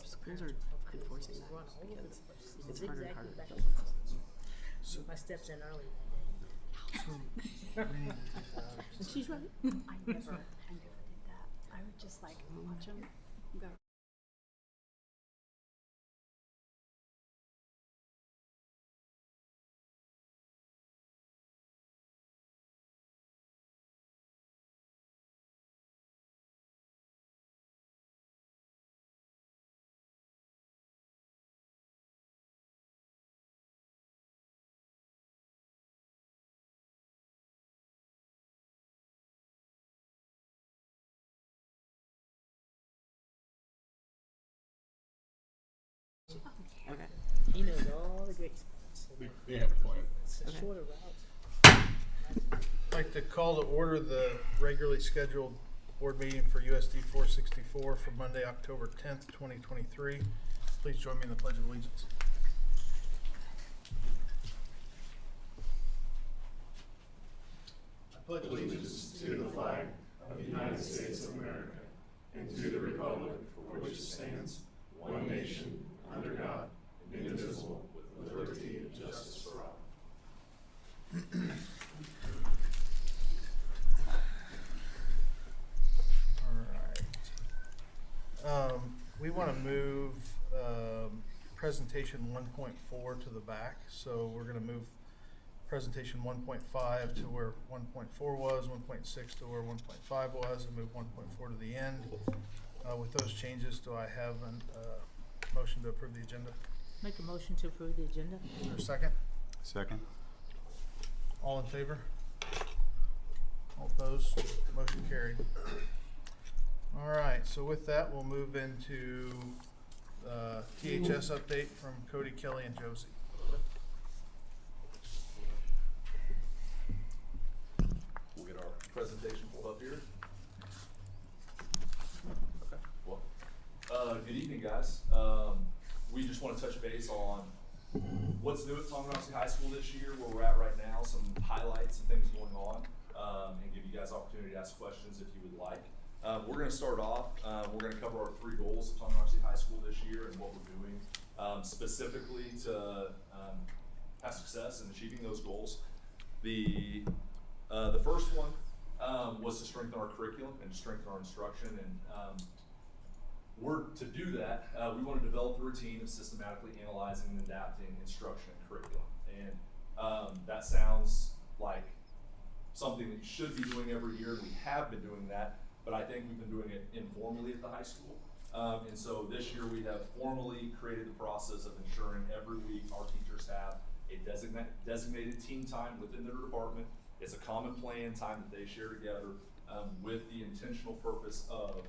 schools are enforcing that because it's harder and harder. My steps in early. And she's right. I never did that. I would just like watch them go. Okay. He knows all the great spots. We have a plan. It's a Okay. shorter route. I'd like to call to order the regularly scheduled board meeting for USD 464 for Monday, October 10th, 2023. Please join me in the Pledge of Allegiance. I pledge allegiance to the flag of the United States of America and to the republic for which it stands, one nation, under God, indivisible, with liberty and justice for all. All right. We want to move presentation 1.4 to the back, so we're going to move presentation 1.5 to where 1.4 was, 1.6 to where 1.5 was, and move 1.4 to the end. With those changes, do I have a motion to approve the agenda? Make a motion to approve the agenda. Is there a second? Second. All in favor? All opposed? Motion carried. All right, so with that, we'll move into THS update from Cody, Kelly, and Josie. We'll get our presentation pulled up here. Okay, well, good evening, guys. We just want to touch base on what's new at Tonganoxie High School this year, where we're at right now, some highlights and things going on, and give you guys opportunity to ask questions if you would like. We're going to start off, we're going to cover our 3 goals at Tonganoxie High School this year and what we're doing specifically to have success in achieving those goals. The first one was to strengthen our curriculum and to strengthen our instruction, and to do that, we want to develop a routine of systematically analyzing and adapting instruction and curriculum. And that sounds like something that you should be doing every year, and we have been doing that, but I think we've been doing it informally at the high school. And so this year we have formally created the process of ensuring every week our teachers have a designated team time within their department. It's a common plan, time that they share together, with the intentional purpose of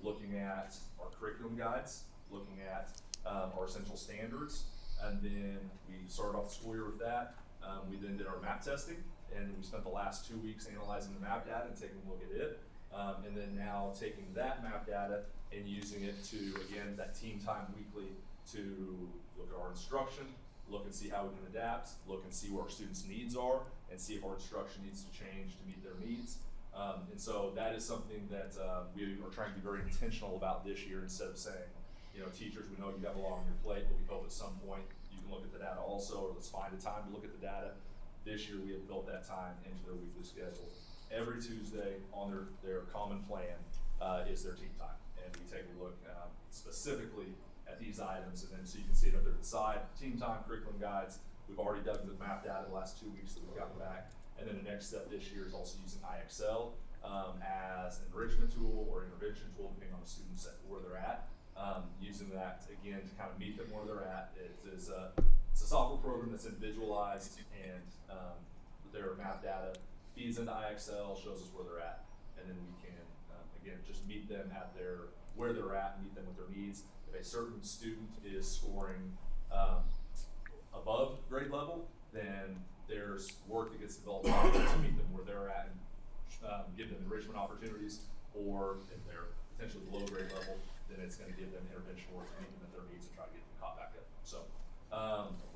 looking at our curriculum guides, looking at our essential standards, and then we started off the school year with that. We then did our map testing, and we spent the last 2 weeks analyzing the map data and taking a look at it. And then now taking that map data and using it to, again, that team time weekly to look at our instruction, look and see how we can adapt, look and see where our students' needs are, and see if our instruction needs to change to meet their needs. And so that is something that we are trying to be very intentional about this year, instead of saying, you know, teachers, we know you have a lot on your plate, but we hope at some point you can look at the data also, or let's find a time to look at the data. This year we have built that time into their weekly schedule. Every Tuesday on their common plan is their team time. And we take a look specifically at these items, and then so you can see it up there to the side, team time, curriculum guides. We've already dug into the map data the last 2 weeks that we've gotten back. And then the next step this year is also using IXL as an enrichment tool or intervention tool, depending on the students at where they're at. Using that, again, to kind of meet them where they're at. It's a software program that's individualized, and their map data feeds into IXL, shows us where they're at, and then we can, again, just meet them at where they're at, meet them with their needs. If a certain student is scoring above grade level, then there's work that gets developed to meet them where they're at and give them enrichment opportunities, or if they're potentially below grade level, then it's going to give them intervention work to meet them at their needs and try to get them caught back up. So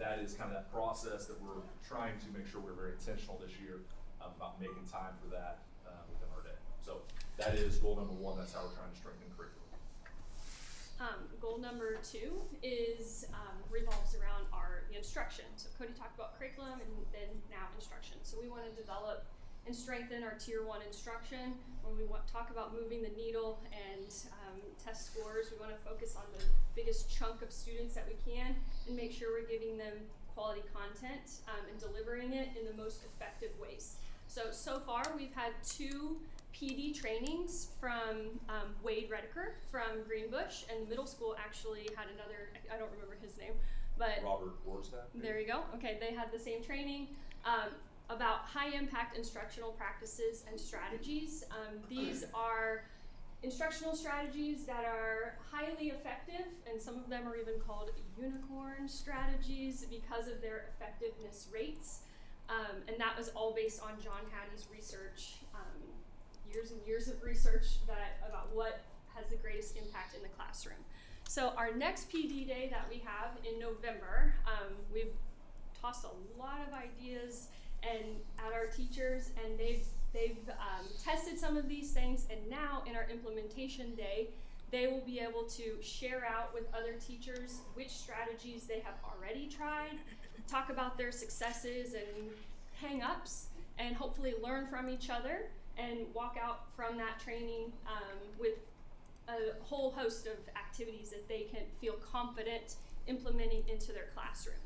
that is kind of that process that we're trying to make sure we're very intentional this year about making time for that within our day. So that is goal number 1. That's how we're trying to strengthen curriculum. goal number 2 is revolves around the instruction. So Cody talked about curriculum and then now instruction. So we want to develop and strengthen our Tier 1 instruction. When we talk about moving the needle and test scores, we want to focus on the biggest chunk of students that we can and make sure we're giving them quality content and delivering it in the most effective ways. So far we've had 2 PD trainings from Wade Redeker from Greenbush, and the middle school actually had another, I don't remember his name, but Robert Warstaff. there you go. Okay, they had the same training about high impact instructional practices and strategies. These are instructional strategies that are highly effective, and some of them are even called unicorn strategies because of their effectiveness rates. And that was all based on John Hattie's research, years and years of research about what has the greatest impact in the classroom. So our next PD day that we have in November, we've tossed a lot of ideas at our teachers, and they've tested some of these things, and now in our implementation day, they will be able to share out with other teachers which strategies they have already tried, talk about their successes and hang-ups, and hopefully learn from each other and walk out from that training with a whole host of activities that they can feel confident implementing into their classroom.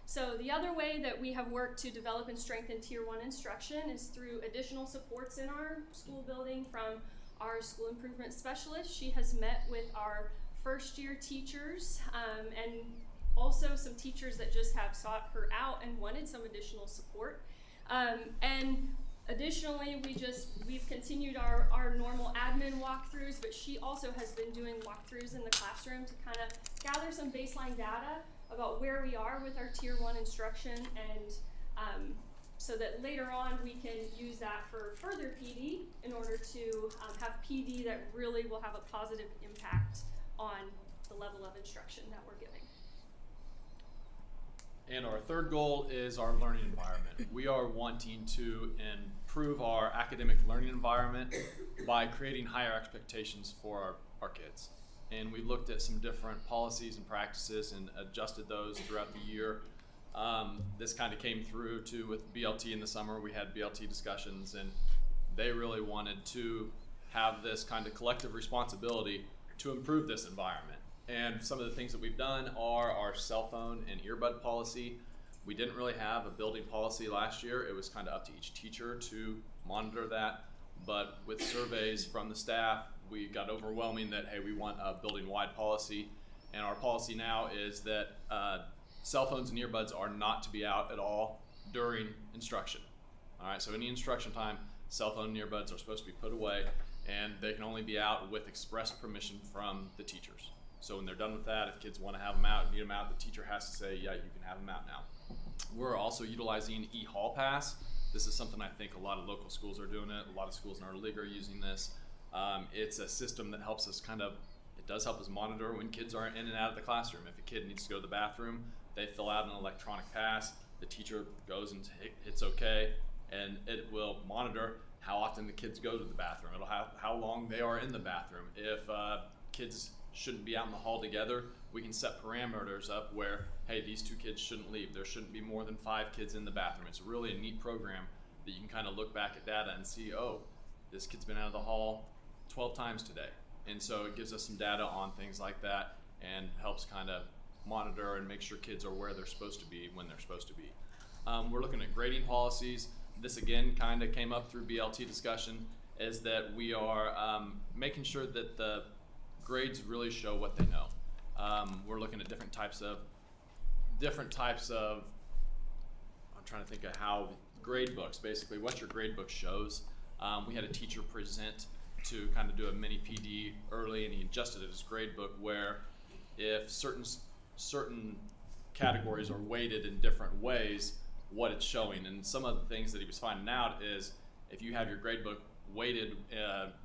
So the other way that we have worked to develop and strengthen Tier 1 instruction is through additional supports in our school building from our school improvement specialist. She has met with our first year teachers and also some teachers that just have sought her out and wanted some additional support. And additionally, we've continued our normal admin walkthroughs, but she also has been doing walkthroughs in the classroom to kind of gather some baseline data about where we are with our Tier 1 instruction, and so that later on we can use that for further PD in order to have PD that really will have a positive impact on the level of instruction that we're giving. And our third goal is our learning environment. We are wanting to improve our academic learning environment by creating higher expectations for our kids. And we looked at some different policies and practices and adjusted those throughout the year. This kind of came through too with BLT in the summer. We had BLT discussions, and they really wanted to have this kind of collective responsibility to improve this environment. And some of the things that we've done are our cell phone and earbud policy. We didn't really have a building policy last year. It was kind of up to each teacher to monitor that. But with surveys from the staff, we got overwhelming that, hey, we want a building-wide policy. And our policy now is that cell phones and earbuds are not to be out at all during instruction. All right, so any instruction time, cell phone and earbuds are supposed to be put away, and they can only be out with express permission from the teachers. So when they're done with that, if kids want to have them out, need them out, the teacher has to say, yeah, you can have them out now. We're also utilizing eHall Pass. This is something I think a lot of local schools are doing it. A lot of schools in our league are using this. It's a system that helps us it does help us monitor when kids are in and out of the classroom. If a kid needs to go to the bathroom, they fill out an electronic pass. The teacher goes and hits OK, and it will monitor how often the kids go to the bathroom. It'll have how long they are in the bathroom. If kids shouldn't be out in the hall together, we can set parameters up where, hey, these 2 kids shouldn't leave. There shouldn't be more than 5 kids in the bathroom. It's really a neat program that you can kind of look back at data and see, oh, this kid's been out of the hall 12 times today. And so it gives us some data on things like that and helps kind of monitor and make sure kids are where they're supposed to be when they're supposed to be. We're looking at grading policies. This again kind of came up through BLT discussion, is that we are making sure that the grades really show what they know. We're looking at different types of, I'm trying to think of how, grade books, basically what your grade book shows. We had a teacher present to kind of do a mini PD early, and he adjusted it as grade book where if certain categories are weighted in different ways, what it's showing. And some of the things that he was finding out is if you have your grade book weighted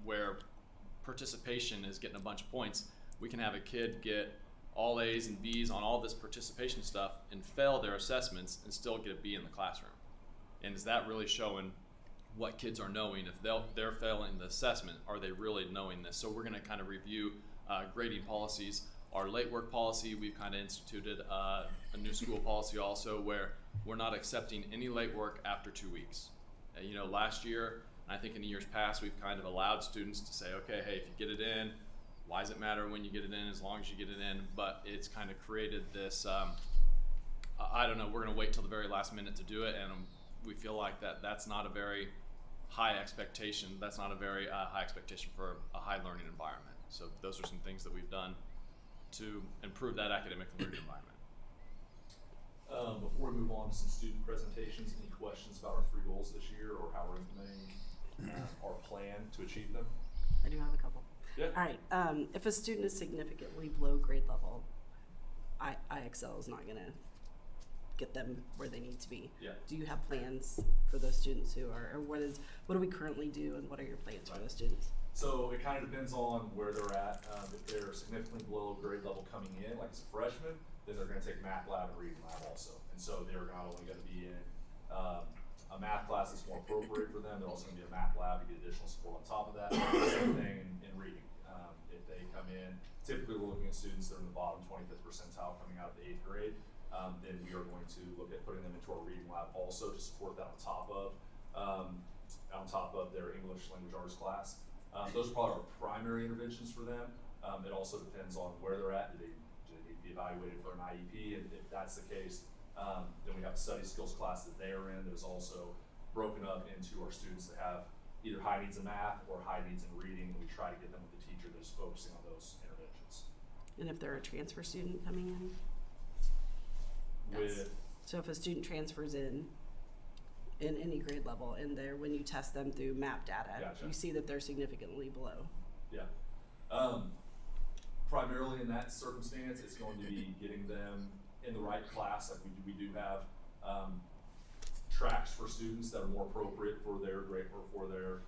where participation is getting a bunch of points, we can have a kid get all A's and B's on all this participation stuff and fail their assessments and still get a B in the classroom. And is that really showing what kids are knowing? If they're failing the assessment, are they really knowing this? So we're going to kind of review grading policies. Our late work policy, we've kind of instituted a new school policy also where we're not accepting any late work after 2 weeks. You know, last year, and I think in the years past, we've kind of allowed students to say, okay, hey, if you get it in, why does it matter when you get it in as long as you get it in? But it's kind of created this, I don't know, we're going to wait till the very last minute to do it, and we feel like that's not a very high expectation. That's not a very high expectation for a high learning environment. So those are some things that we've done to improve that academic learning environment. Before we move on to some student presentations, any questions about our 3 goals this year or how we're implementing our plan to achieve them? I do have a couple. Yeah. All right. If a student is significantly below grade level, IXL is not going to get them where they need to be. Yeah. Do you have plans for those students who are, or what do we currently do, and what are your plans for those students? So it kind of depends on where they're at. If they're significantly below grade level coming in, like as a freshman, then they're going to take math lab and reading lab also. And so they're not only going to be in a math class that's more appropriate for them, they're also going to be a math lab to get additional support on top of that. Same thing in reading. If they come in, typically we're looking at students that are in the bottom 25th percentile coming out of the 8th grade. Then we are going to look at putting them into our reading lab also to support that on top of their English language arts class. Those are probably our primary interventions for them. It also depends on where they're at. Do they need to be evaluated for an IEP? And if that's the case, then we have a study skills class that they are in that is also broken up into our students that have either high needs in math or high needs in reading. And we try to get them with the teacher that's focusing on those interventions. And if they're a transfer student coming in? So if a student transfers in any grade level, and when you test them through MAP data, Gotcha. you see that they're significantly below. Yeah. Primarily in that circumstance, it's going to be getting them in the right class. Like we do have tracks for students that are more appropriate for their grade or for their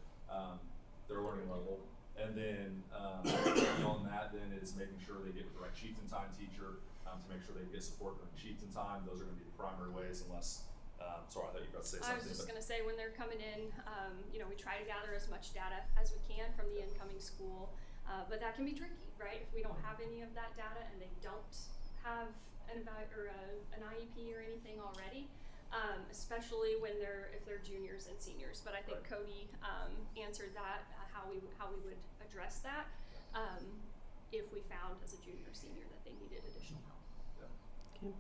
learning level. And then beyond that, then it's making sure they get with the right sheets in time teacher to make sure they get support during sheets in time. Those are going to be the primary ways, unless. Sorry, I thought you were about to say something. I was just going to say, when they're coming in, we try to gather as much data as we can from the incoming school, but that can be tricky, right? If we don't have any of that data and they don't have an IEP or anything already, especially if they're juniors and seniors. But I think Right. Cody answered that, how we would address that if we found as a junior or senior that they needed additional help. Okay.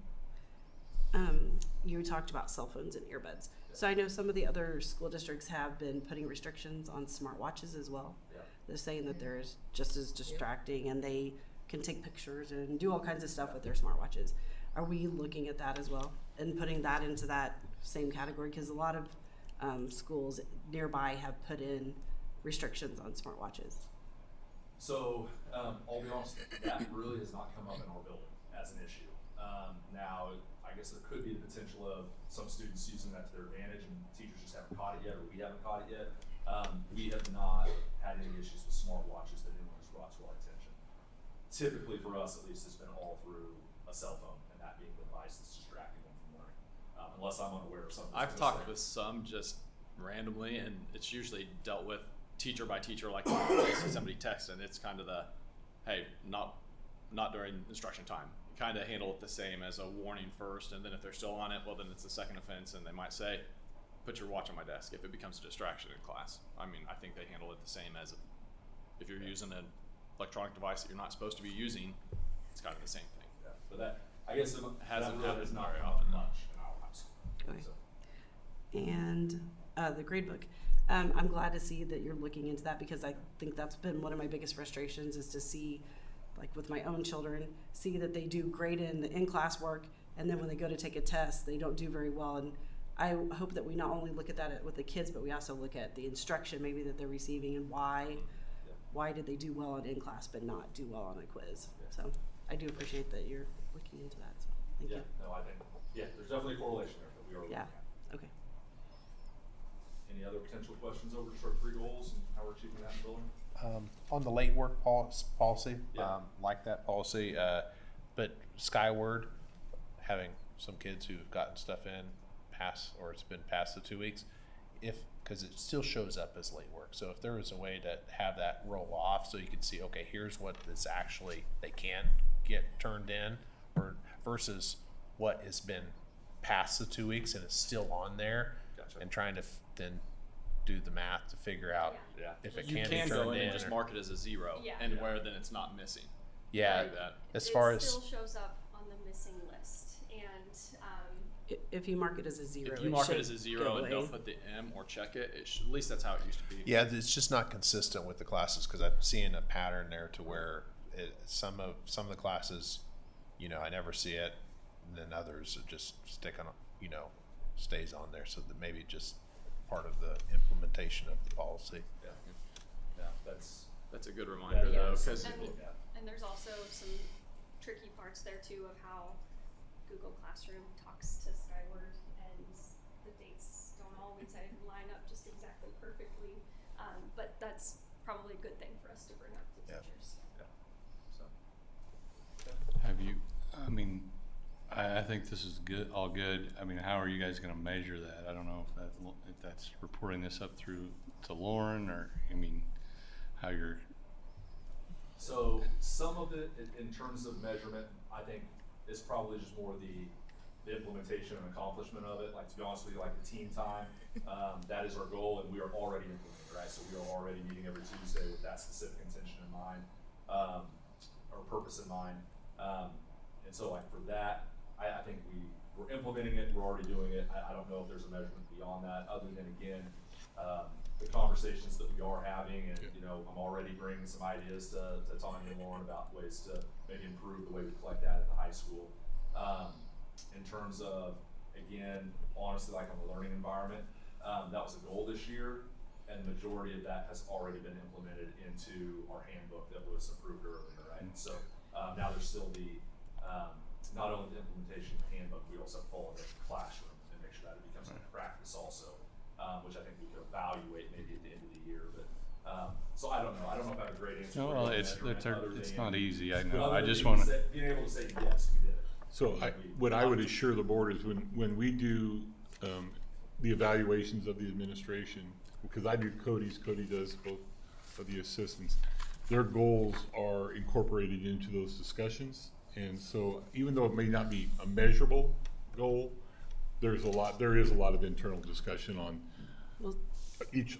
You talked about cell phones and earbuds. So I know some of the other school districts have been putting restrictions on smartwatches as well. Yeah. They're saying that they're just as distracting, and they can take pictures and do all kinds of stuff with their smartwatches. Are we looking at that as well and putting that into that same category? Because a lot of schools nearby have put in restrictions on smartwatches. So I'll be honest, that really has not come up in our building as an issue. Now, I guess there could be the potential of some students using that to their advantage, and teachers just haven't caught it yet, or we haven't caught it yet. We have not had any issues with smartwatches that anyone has brought to our attention. Typically, for us at least, it's been all through a cell phone, and that being the device that's distracting them from learning, unless I'm unaware of something. I've talked with some just randomly, and it's usually dealt with teacher by teacher. Like if somebody texts, and it's kind of hey, not during instruction time. Kind of handle it the same as a warning first, and then if they're still on it, well, then it's the second offense, and they might say, put your watch on my desk if it becomes a distraction in class. I mean, I think they handle it the same as if you're using an electronic device that you're not supposed to be using. It's kind of the same thing. Yeah, but that, I guess, Hasn't that really happened has not very come up often. much in our high school. Okay. So. And the gradebook. I'm glad to see that you're looking into that, because I think that's been one of my biggest frustrations, is to see, like with my own children, see that they do great in the in-class work, and then when they go to take a test, they don't do very well. And I hope that we not only look at that with the kids, but we also look at the instruction maybe that they're receiving, and why did they do well in in-class but not do well on a quiz. Yeah. So I do appreciate that you're looking into that. So thank you. No, I think, there's definitely a correlation there that we are looking Yeah. at. Okay. Any other potential questions over just our 3 goals and how we're achieving that in the building? On the late work policy, Yeah. like that policy, but Skyward, having some kids who've gotten stuff in past, or it's been past the 2 weeks, because it still shows up as late work. So if there was a way to have that roll off so you could see, okay, here's what this actually, they can get turned in, or versus what has been past the 2 weeks and is still on there. Gotcha. And trying to then do the math to figure out Yeah. if it You can, can be go turned in in. and just or- mark it as a 0, Yeah. and Yeah. where then it's not missing. Yeah, Like that. as far it as, still shows up on the missing list, and If you mark it as a 0, If you mark it should as a 0 go and away. don't put the M or check it, at least that's how it used to be. yeah, it's just not consistent with the classes, because I'm seeing a pattern there to where some of the classes, you know, I never see it, and then others are just stick on, you know, stays on there, so that maybe just part of the implementation of the policy. Yeah. Yeah, That's a good reminder Yeah, though, it's because something to look at. and there's also some tricky parts there too of how Google Classroom talks to Skyward, and the dates don't always line up just exactly perfectly. But that's probably a good thing for us to bring up to Yeah. teachers. Yeah. So. Have you, I mean, I think this is good, all good. I mean, how are you guys gonna measure that? I don't know if that's reporting this up through to Lauren, or, I mean, how you're, So some of it, in terms of measurement, I think is probably just more the implementation and accomplishment of it. Like, to be honest with you, like the team time, that is our goal, and we are already implementing, right? So we are already meeting every Tuesday with that specific intention in mind, or purpose in mind. And so like for that, I think we're implementing it, we're already doing it. I don't know if there's a measurement beyond that, other than, again, the conversations that we are having, and you know, I'm already bringing some ideas to Tanya and Lauren about ways to maybe improve the way we collect that at the high school. In terms of, again, honestly, like on the learning environment, that was a goal this year, and the majority of that has already been implemented into our handbook that was approved earlier, right? So now there's still the not only the implementation of the handbook, we also follow the classroom and make sure that it becomes a practice also. Which I think we could evaluate maybe at the end of the year, but, so I don't know if I have a great answer. well, for you on it's measurement other it's than- not easy, I know. other I than just being wanna, being able to say, yes, we did it. So what I would assure the board is when we do the evaluations of the administration, because I do Cody's, Cody does both of the assistants, their goals are incorporated into those discussions. And so even though it may not be a measurable goal, there is a lot of internal discussion on Well,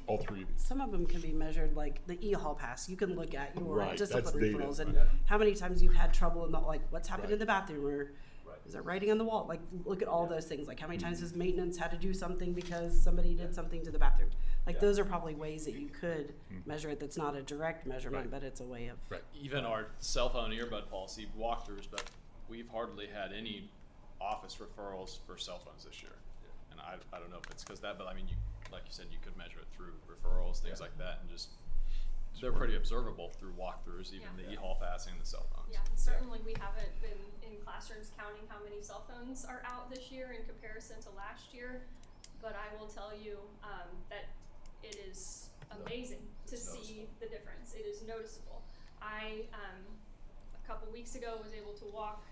all three of these. some of them can be measured, like the e-hall pass. You can look at your Right, discipline that's data, referrals and right. how many times you've had trouble in the, like, what's happened in Right. the bathroom, or Right. is there writing on the wall? Like, look at all those things. Like, how many times has maintenance had to do something because somebody did something to the bathroom? Like, Yeah. those are probably ways that you could measure it. That's not a direct measurement, Right. but it's a way of. Right. Even our cell phone earbud policy walkthroughs, but we've hardly had any office referrals for cell phones this year. And I don't know if it's because that, but I mean, like you said, you could measure it through referrals, things Yeah. like that, and just, they're pretty observable through walkthroughs, even Yeah. the e-hall passing and the cell phones. Yeah, and certainly we haven't been in classrooms counting how many cell phones are out this year in comparison to last year, but I will tell you that it is amazing to It's see the difference. It is noticeable. I a couple weeks ago was able to walk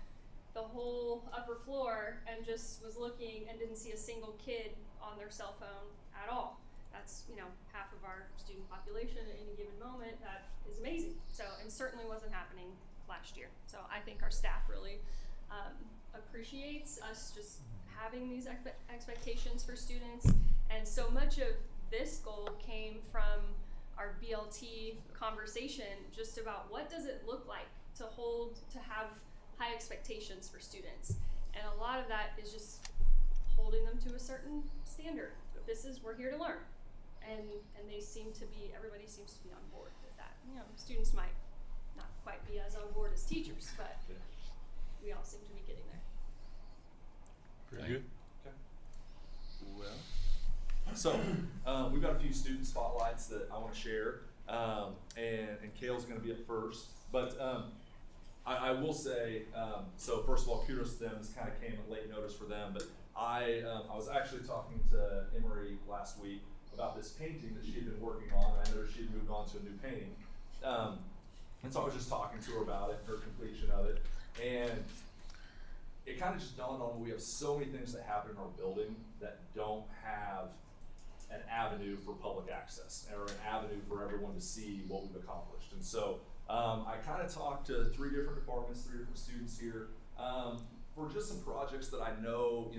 the whole upper floor and just was looking and didn't see a single kid on their cell phone at all. That's, you know, half of our student population at any given moment. That is amazing. So, and certainly wasn't happening last year. So I think our staff really appreciates us just having these expectations for students. And so much of this goal came from our BLT conversation just about what does it look like to have high expectations for students. And a lot of that is just holding them to a certain standard. We're here to learn. And everybody seems to be on board with that. You know, students might not quite be as on board as teachers, but we all seem to be getting there. Pretty good. Well, so we've got a few student spotlights that I want to share, and Kale's going to be up first. But I will say, so first of all, kudos to them. This kind of came at late notice for them, but I was actually talking to Emery last week about this painting that she had been working on. I noticed she had moved on to a new painting, and so I was just talking to her about it, her completion of it, and it kind of just dawned on me, we have so many things that happen in our building that don't have an avenue for public access or an avenue for everyone to see what we've accomplished. And so I kind of talked to 3 different departments, 3 different students here for just some projects that I know,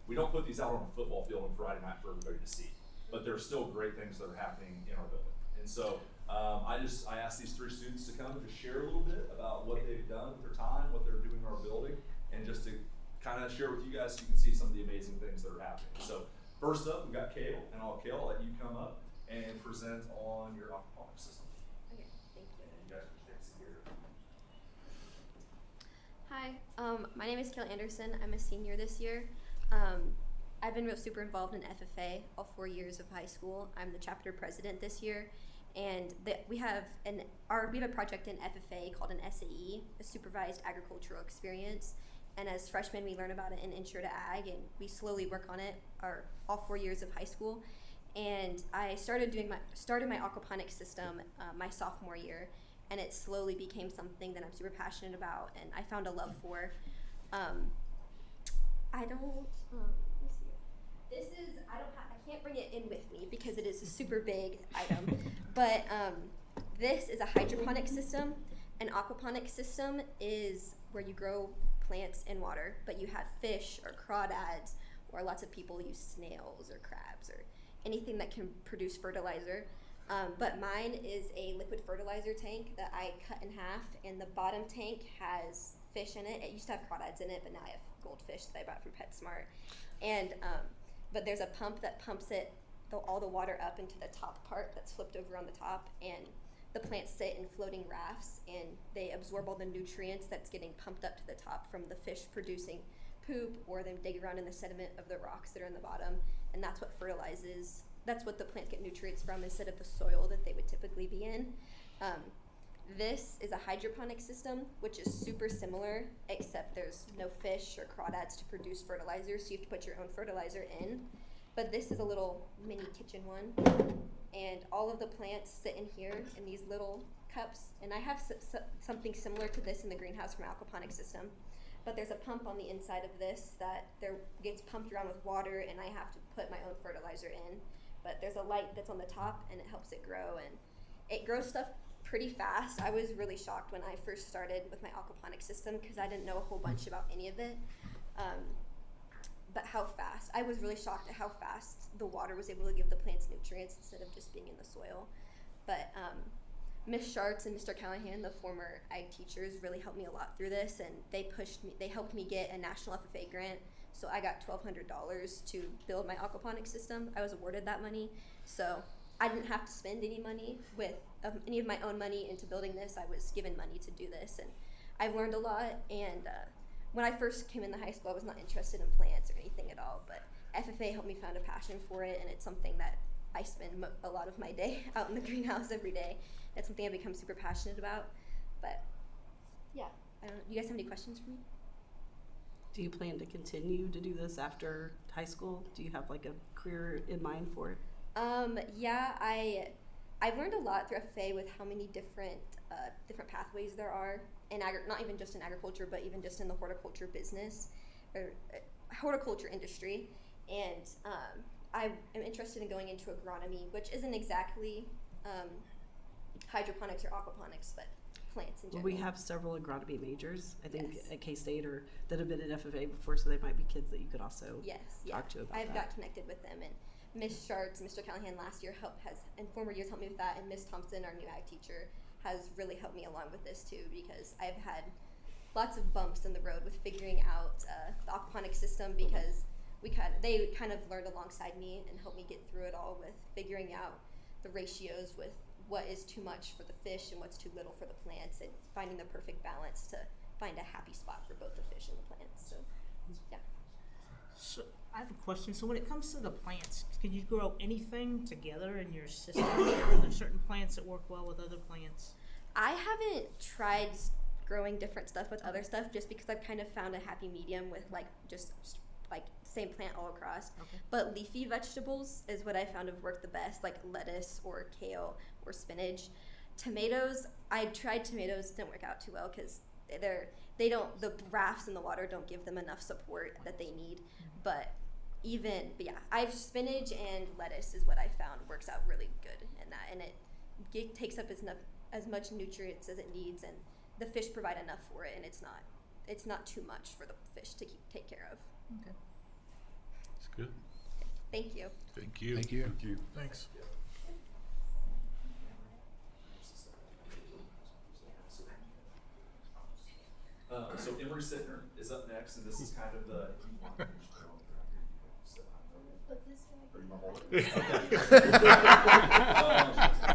we don't put these out on a football field on Friday night for everybody to see, but there are still great things that are happening in our building. And so I asked these 3 students to come and just share a little bit about what they've done with their time, what they're doing in our building, and just to kind of share with you guys so you can see some of the amazing things that are happening. So first up, we've got Kale, and I'll let you come up and present on your aquaponics system. Okay, thank you. And you guys can take a seat here. Hi, my name is Kale Anderson. I'm a senior this year. I've been super involved in FFA all 4 years of high school. I'm the chapter president this year, and we have a project in FFA called an SAE, a supervised agricultural experience. And as freshmen, we learn about it in Intro to Ag, and we slowly work on it all 4 years of high school. And I started my aquaponics system my sophomore year, and it slowly became something that I'm super passionate about, and I found a love for. I can't bring it in with me because it is a super big item, but this is a hydroponic system. An aquaponic system is where you grow plants in water, but you have fish or crawdads, or lots of people use snails or crabs or anything that can produce fertilizer. But mine is a liquid fertilizer tank that I cut in half, and the bottom tank has fish in it. It used to have crawdads in it, but now I have goldfish that I bought from PetSmart. And but there's a pump that pumps all the water up into the top part that's flipped over on the top, and the plants sit in floating rafts, and they absorb all the nutrients that's getting pumped up to the top from the fish producing poop, or them dig around in the sediment of the rocks that are in the bottom, and that's what fertilizes. That's what the plants get nutrients from instead of the soil that they would typically be in. This is a hydroponic system, which is super similar, except there's no fish or crawdads to produce fertilizer, so you have to put your own fertilizer in. But this is a little mini kitchen one, and all of the plants sit in here in these little cups. And I have something similar to this in the greenhouse from aquaponic system, but there's a pump on the inside of this that gets pumped around with water, and I have to put my own fertilizer in. But there's a light that's on the top, and it helps it grow, and it grows stuff pretty fast. I was really shocked when I first started with my aquaponic system because I didn't know a whole bunch about any of it. But how fast, I was really shocked at how fast the water was able to give the plants nutrients instead of just being in the soil. But Ms. Sharts and Mr. Callahan, the former ag teachers, really helped me a lot through this, and they helped me get a national FFA grant. So I got $1,200 to build my aquaponics system. I was awarded that money, so I didn't have to spend any money any of my own money into building this. I was given money to do this, and I've learned a lot. And when I first came into high school, I was not interested in plants or anything at all, but FFA helped me find a passion for it, and it's something that I spend a lot of my day out in the greenhouse every day. It's something I've become super passionate about. But yeah, I don't know. You guys have any questions for me? Do you plan to continue to do this after high school? Do you have like a career in mind for it? Yeah, I've learned a lot through FFA with how many different pathways there are in not even just in agriculture, but even just in the horticulture business or horticulture industry. And I am interested in going into agronomy, which isn't exactly hydroponics or aquaponics, but plants in Well, general. we have several agronomy majors, I think, Yes. at K-State or that have been at FFA before, so they might be kids that you could also talk to about I've that. got connected with them, and Ms. Sharts, Mr. Callahan last year in former years helped me with that, and Ms. Thompson, our new ag teacher, has really helped me along with this too, because I've had lots of bumps in the road with figuring out the aquaponics system, because they kind of learned alongside me and helped me get through it all with figuring out the ratios with what is too much for the fish and what's too little for the plants, and finding the perfect balance to find a happy spot for both the fish and the plants. So yeah. So I have a question. So when it comes to the plants, can you grow anything together in your system? Are there certain plants that work well with other plants? I haven't tried growing different stuff with other stuff, just because I've kind of found a happy medium with just same plant all across. Okay. But leafy vegetables is what I found have worked the best, like lettuce or kale or spinach. Tomatoes, I tried tomatoes, didn't work out too well because the rafts in the water don't give them enough support that they need. But but yeah, I've spinach and lettuce is what I found works out really good in that, and it takes up as much nutrients as it needs, and the fish provide enough for it, and it's not too much for the fish to take care of. Okay. It's good. Thank you. Thank you. Thank you. Thanks. So Emery Sittner is up next, and this is kind of the.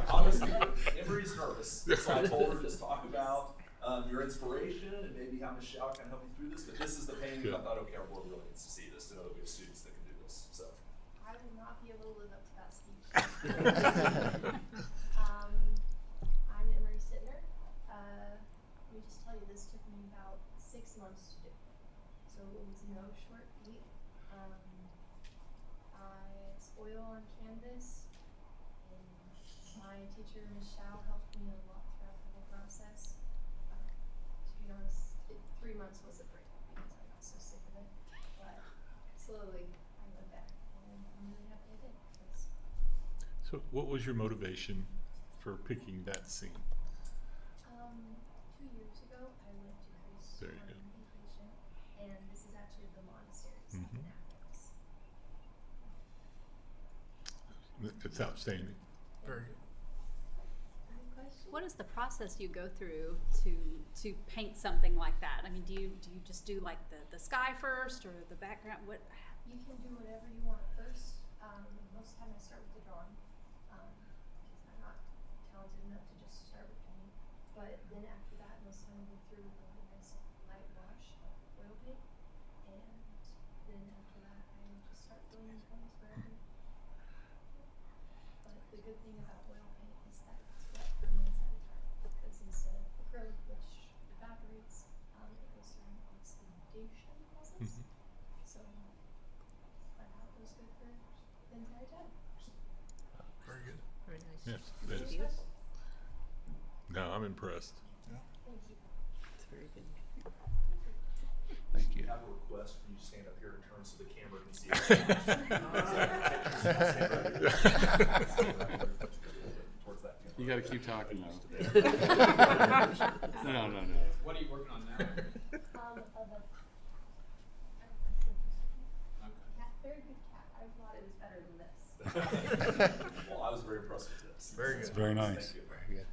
Honestly, Emery's nervous, so I told her just talk about your inspiration and maybe how Michelle can help you through this. But this is the painting. I thought, okay, our board really needs to see this to know that we have students that can do this. So. I will not be able to live up to that speech. I'm Emery Sittner. Let me just tell you, this took me about 6 months to do. So it was no short feat. It's oil on canvas. And my teacher, Michelle, helped me a lot throughout the whole process. To be honest, 3 months was a break because I got so sick of it. But slowly, I went back, and I'm really happy I did. So what was your motivation for picking that scene? 2 years ago, I went to Greece There you on go. vacation, and this is actually the monastery set Mhm. in Athens. It's outstanding. Very good. Any questions? What is the process you go through to paint something like that? I mean, do you just do like the sky first or the background? What? You can do whatever you want first. Most of the time I start with the drawing, because I'm not talented enough to just start with painting. But then after that, most of the time I go through with a nice light wash of oil paint, and then after that I just start filling in colors wherever. But the good thing about oil paint is that it's wet for months at a time, because instead of acrylic, which evaporates, it goes through an oxidation process. Mhm. So my out was good for the entire time. Very good. Very nice. Yes, Any that is. questions? No, I'm impressed. Thank you. It's very good. Thank We you. have a request for you to stand up here and turn so the camera can see it. Towards that camera. You gotta keep talking though. No. What are you working on now? Cat, very good cat. I thought it was better than this. Well, I was very impressed with this. Very good. So, Very nice. Thank you. Very good.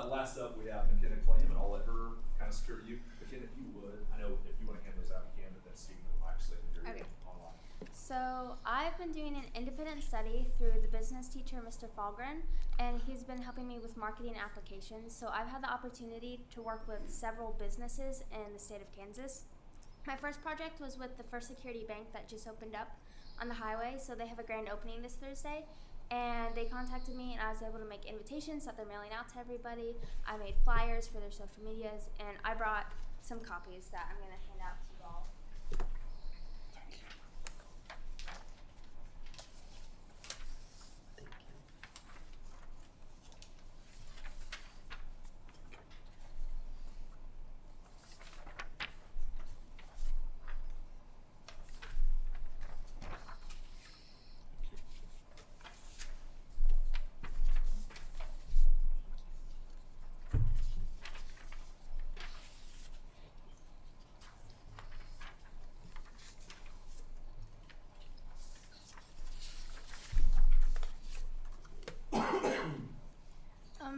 Last up, we have McKenna Claim, and I'll let her kind of secure you. McKenna, if you would, I know if you want to hand those out, you can, but then Stephen and Mike, so they can hear you Okay. online. So I've been doing an independent study through the business teacher, Mr. Falgren, and he's been helping me with marketing applications. So I've had the opportunity to work with several businesses in the state of Kansas. My first project was with the First Security Bank that just opened up on the highway. So they have a grand opening this Thursday, and they contacted me, and I was able to make invitations that they're mailing out to everybody. I made flyers for their social medias, and I brought some copies that I'm going to hand out to you all.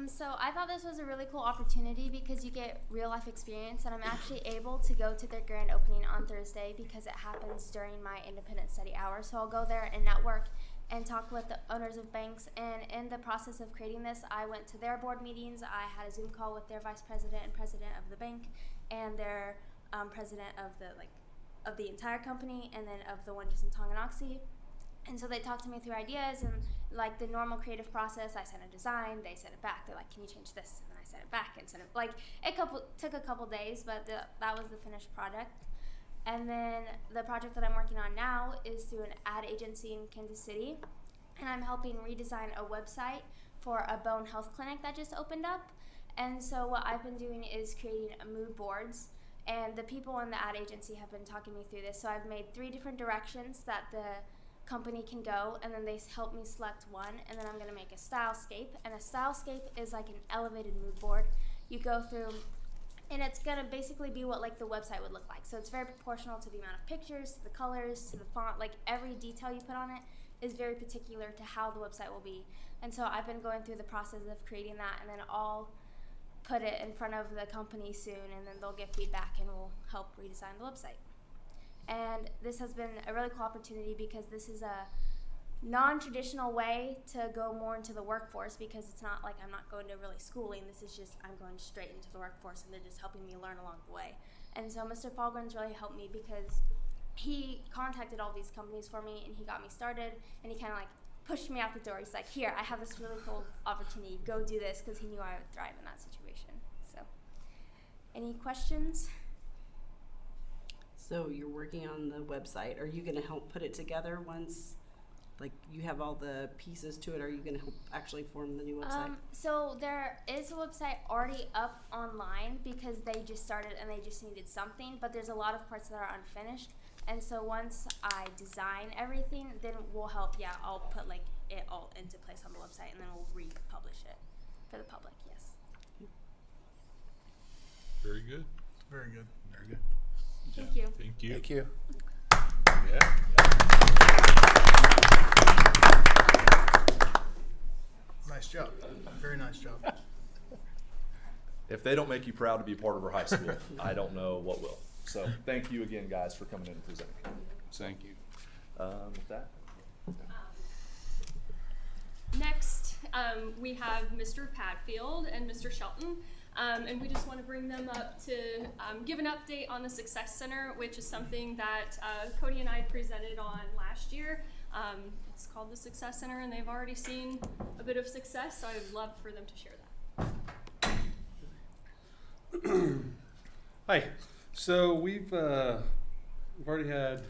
So I thought this was a really cool opportunity because you get real life experience, and I'm actually able to go to their grand opening on Thursday because it happens during my independent study hours. So I'll go there and network and talk with the owners of banks. And in the process of creating this, I went to their board meetings. I had a Zoom call with their vice president and president of the bank, and their president of the entire company, and then of the one just in Tonganoxie. And so they talked to me through ideas and like the normal creative process. I sent a design, they sent it back. They're like, "Can you change this?" And I sent it back and sent it. Like took a couple days, but that was the finished project. And then the project that I'm working on now is through an ad agency in Kansas City, and I'm helping redesign a website for a bone health clinic that just opened up. And so what I've been doing is creating mood boards, and the people in the ad agency have been talking me through this. So I've made 3 different directions that the company can go, and then they help me select one, and then I'm going to make a stylescape. And a stylescape is like an elevated mood board. You go through, and it's going to basically be what like the website would look like. So it's very proportional to the amount of pictures, to the colors, to the font. Like every detail you put on it is very particular to how the website will be. And so I've been going through the process of creating that, and then I'll put it in front of the company soon, and then they'll get feedback and we'll help redesign the website. And this has been a really cool opportunity because this is a non-traditional way to go more into the workforce, because it's not like I'm not going to really schooling. This is just I'm going straight into the workforce, and they're just helping me learn along the way. And so Mr. Falgren's really helped me because he contacted all these companies for me, and he got me started, and he kind of like pushed me out the door. He's like, here, I have this really cool opportunity. Go do this, because he knew I would thrive in that situation. So, any questions? So you're working on the website. Are you going to help put it together once, like, you have all the pieces to it? Are you going to help actually form the new website? So there is a website already up online because they just started and they just needed something, but there's a lot of parts that are unfinished. And so once I design everything, then we'll help. Yeah, I'll put like it all into place on the website, and then we'll republish it for the public. Yes. Very good. Very good. Very good. Thank you. Thank you. Thank you. Yeah. Nice job. Very nice job. If they don't make you proud to be part of our high school, I don't know what will. So thank you again, guys, for coming in and presenting. Thank you. With that. Next, we have Mr. Padfield and Mr. Shelton, and we just want to bring them up to give an update on the Success Center, which is something that Cody and I presented on last year. It's called the Success Center, and they've already seen a bit of success, so I'd love for them to share that. Hi. So we've already had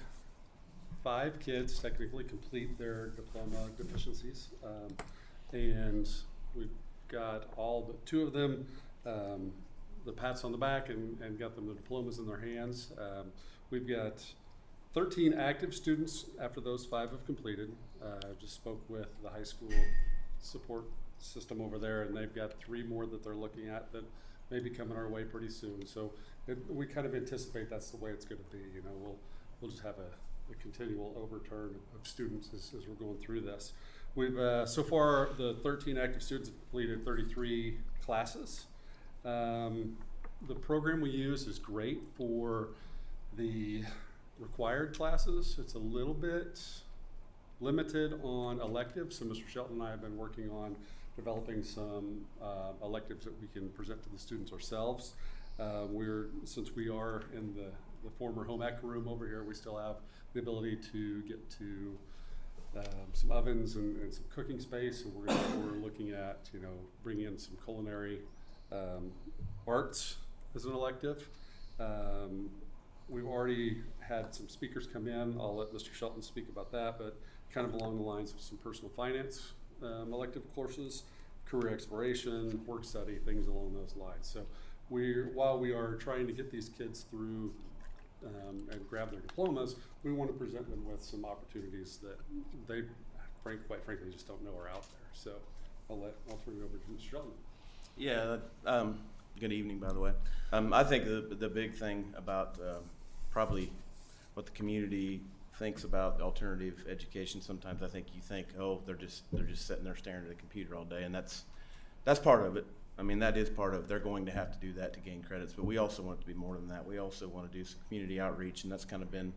5 kids technically complete their diploma deficiencies, and we've got all but 2 of them the pats on the back and got them the diplomas in their hands. We've got 13 active students after those 5 have completed. I just spoke with the high school support system over there, and they've got 3 more that they're looking at that may be coming our way pretty soon. So we kind of anticipate that's the way it's going to be. You know, we'll just have a continual overturn of students as we're going through this. We've so far the 13 active students have completed 33 classes. The program we use is great for the required classes. It's a little bit limited on electives, so Mr. Shelton and I have been working on developing some electives that we can present to the students ourselves. Since we are in the former home ec room over here, we still have the ability to get to some ovens and some cooking space, and we're looking at, you know, bringing in some culinary arts as an elective. We've already had some speakers come in. I'll let Mr. Shelton speak about that, but kind of along the lines of some personal finance elective courses, career exploration, work study, things along those lines. So while we are trying to get these kids through and grab their diplomas, we want to present them with some opportunities that they, quite frankly, just don't know are out there. So I'll turn it over to Mr. Shelton. Yeah, good evening, by the way. I think the big thing about probably what the community thinks about alternative education, sometimes I think you think, oh, they're just sitting there staring at a computer all day, and that's part of it. I mean, that is part of it. They're going to have to do that to gain credits, but we also want it to be more than that. We also want to do some community outreach, and that's kind of been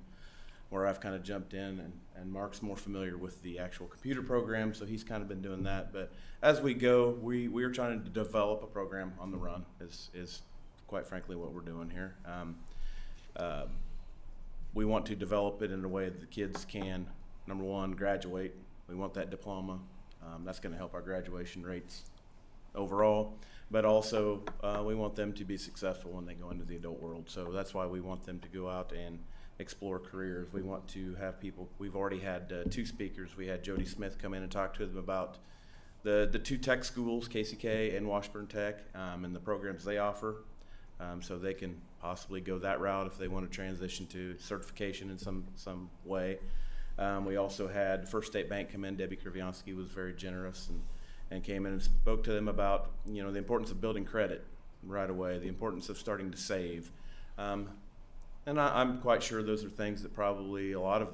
where I've kind of jumped in, and Mark's more familiar with the actual computer program, so he's kind of been doing that. But as we go, we are trying to develop a program on the run, is quite frankly what we're doing here. We want to develop it in a way that the kids can, number one, graduate. We want that diploma. That's going to help our graduation rates overall, but also we want them to be successful when they go into the adult world. So that's why we want them to go out and explore careers. We want to have people, we've already had 2 speakers. We had Jody Smith come in and talk to them about the 2 tech schools, KCK and Washburn Tech, and the programs they offer. So they can possibly go that route if they want to transition to certification in some way. We also had First State Bank come in. Debbie Kriviansky was very generous and came in and spoke to them about, the importance of building credit right away, the importance of starting to save. And I'm quite sure those are things that probably a lot of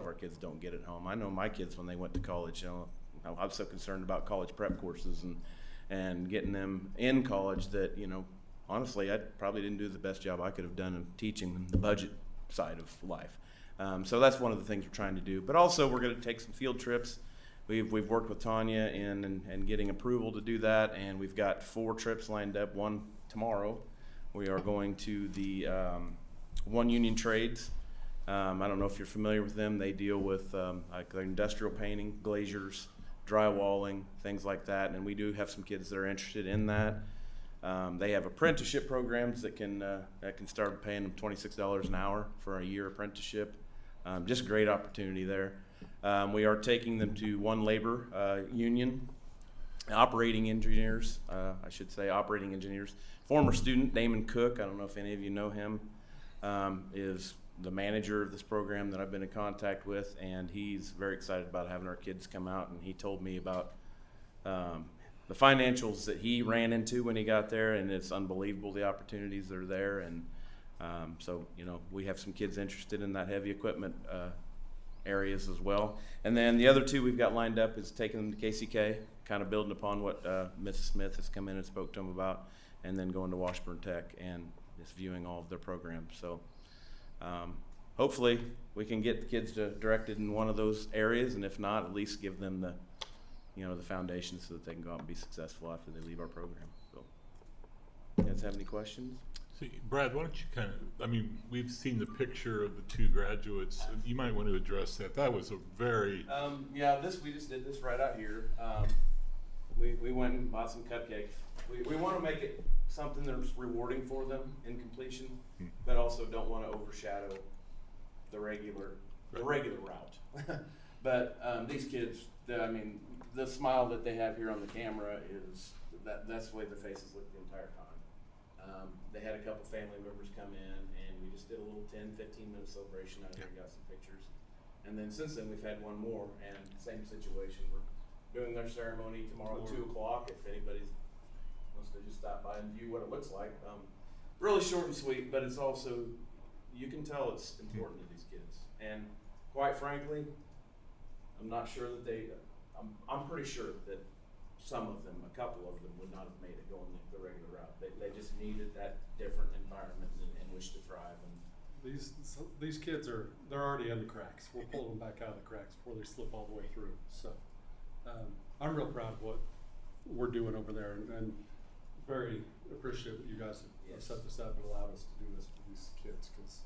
our kids don't get at home. I know my kids when they went to college, I was so concerned about college prep courses and getting them in college that, honestly, I probably didn't do the best job I could have done in teaching the budget side of life. So that's one of the things we're trying to do. But also we're going to take some field trips. We've worked with Tanya in getting approval to do that, and we've got 4 trips lined up, one tomorrow. We are going to the One Union Trades. I don't know if you're familiar with them. They deal with like industrial painting, glaziers, drywalling, things like that, and we do have some kids that are interested in that. They have apprenticeship programs that can start paying them $26 an hour for a year apprenticeship. Just a great opportunity there. We are taking them to One Labor Union, operating engineers, operating engineers. Former student Damon Cook, I don't know if any of you know him, is the manager of this program that I've been in contact with, and he's very excited about having our kids come out, and he told me about the financials that he ran into when he got there, and it's unbelievable the opportunities that are there. And so we have some kids interested in that heavy equipment areas as well. And then the other 2 we've got lined up is taking them to KCK, kind of building upon what Mrs. Smith has come in and spoke to them about, and then going to Washburn Tech and just viewing all of their programs. So hopefully we can get the kids directed in one of those areas, and if not, at least give them the foundation so that they can go out and be successful after they leave our program. So, you guys have any questions? So, Brad, why don't you we've seen the picture of the 2 graduates. You might want to address that. That was a very... we just did this right out here. We went and bought some cupcakes. We want to make it something that's rewarding for them in completion, but also don't want to overshadow the regular route. But these kids, the smile that they have here on the camera is that's the way their faces look the entire time. They had a couple family members come in, and we just did a little 10-15 minute celebration out here, got some pictures. And then since then we've had one more, and same situation. We're doing their ceremony tomorrow at 2 o'clock. If anybody wants to just stop by and view what it looks like. Really short and sweet, but it's also, you can tell it's important to these kids. And quite frankly, I'm not sure that I'm pretty sure that some of them, a couple of them, would not have made it going the regular route. They just needed that different environment in which to thrive. And These kids they're already in the cracks. We're pulling them back out of the cracks before they slip all the way through. So I'm real proud of what we're doing over there, and very appreciative that you guys have set this up and allowed us to do this for these kids, because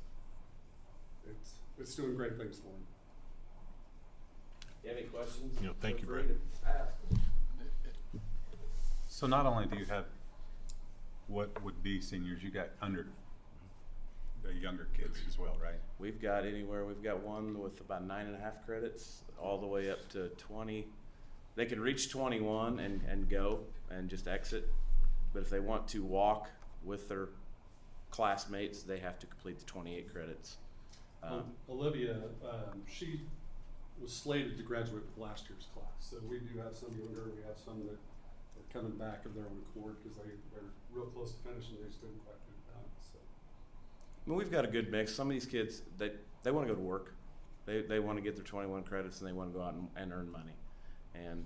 it's doing great things for them. You have any questions? Thank you, Feel Brad. free to ask. So not only do you have what would be seniors, you got under the younger kids as well, right? We've got one with about 9.5 credits, all the way up to 20. They could reach 21 and go and just exit. But if they want to walk with their classmates, they have to complete the 28 credits. Olivia, she was slated to graduate with last year's class. So we do have some younger, we have some that are coming back of their own accord because they're real close to finishing, they just didn't quite get it done. So. We've got a good mix. Some of these kids, they want to go to work. They want to get their 21 credits, and they want to go out and earn money. And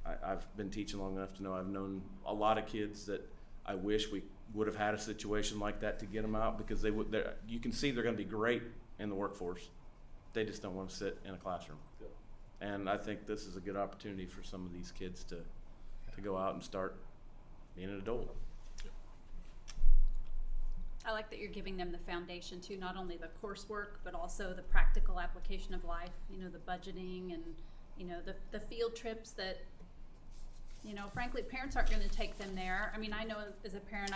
I've been teaching long enough to know I've known a lot of kids that I wish we would have had a situation like that to get them out, because you can see they're going to be great in the workforce. They just don't want to sit in a classroom. Yeah. And I think this is a good opportunity for some of these kids to go out and start being an adult. I like that you're giving them the foundation too, not only the coursework, but also the practical application of life, the budgeting and, the field trips that, frankly, parents aren't going to take them there. I mean, I know as a parent,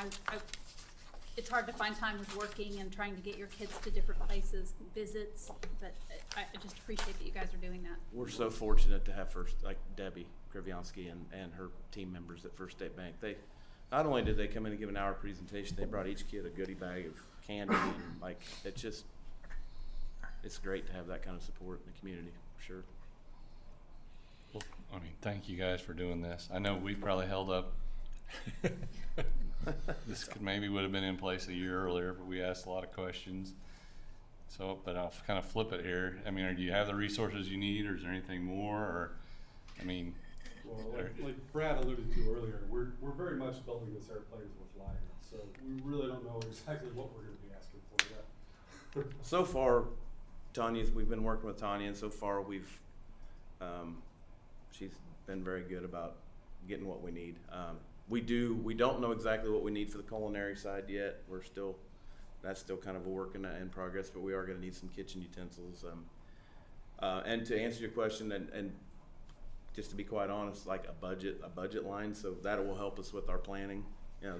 it's hard to find time with working and trying to get your kids to different places, visits, but I just appreciate that you guys are doing that. We're so fortunate to have Debbie Kriviansky and her team members at First State Bank. Not only did they come in and give an hour presentation, they brought each kid a goodie bag of candy, and it's great to have that kind of support in the community, for sure. Well, I mean, thank you guys for doing this. I know we probably held up. This could maybe would have been in place a year earlier, but we asked a lot of questions. So, but I'll kind of flip it here. I mean, do you have the resources you need, or is there anything more? Or, I mean, Well, like Brad alluded to earlier, we're very much building this airplanes we're flying, so we really don't know exactly what we're gonna be asking for yet. So far, we've been working with Tanya, and so far she's been very good about getting what we need. We don't know exactly what we need for the culinary side yet. That's still kind of a work in progress, but we are gonna need some kitchen utensils. And to answer your question, and just to be quite honest, like a budget line, so that will help us with our planning,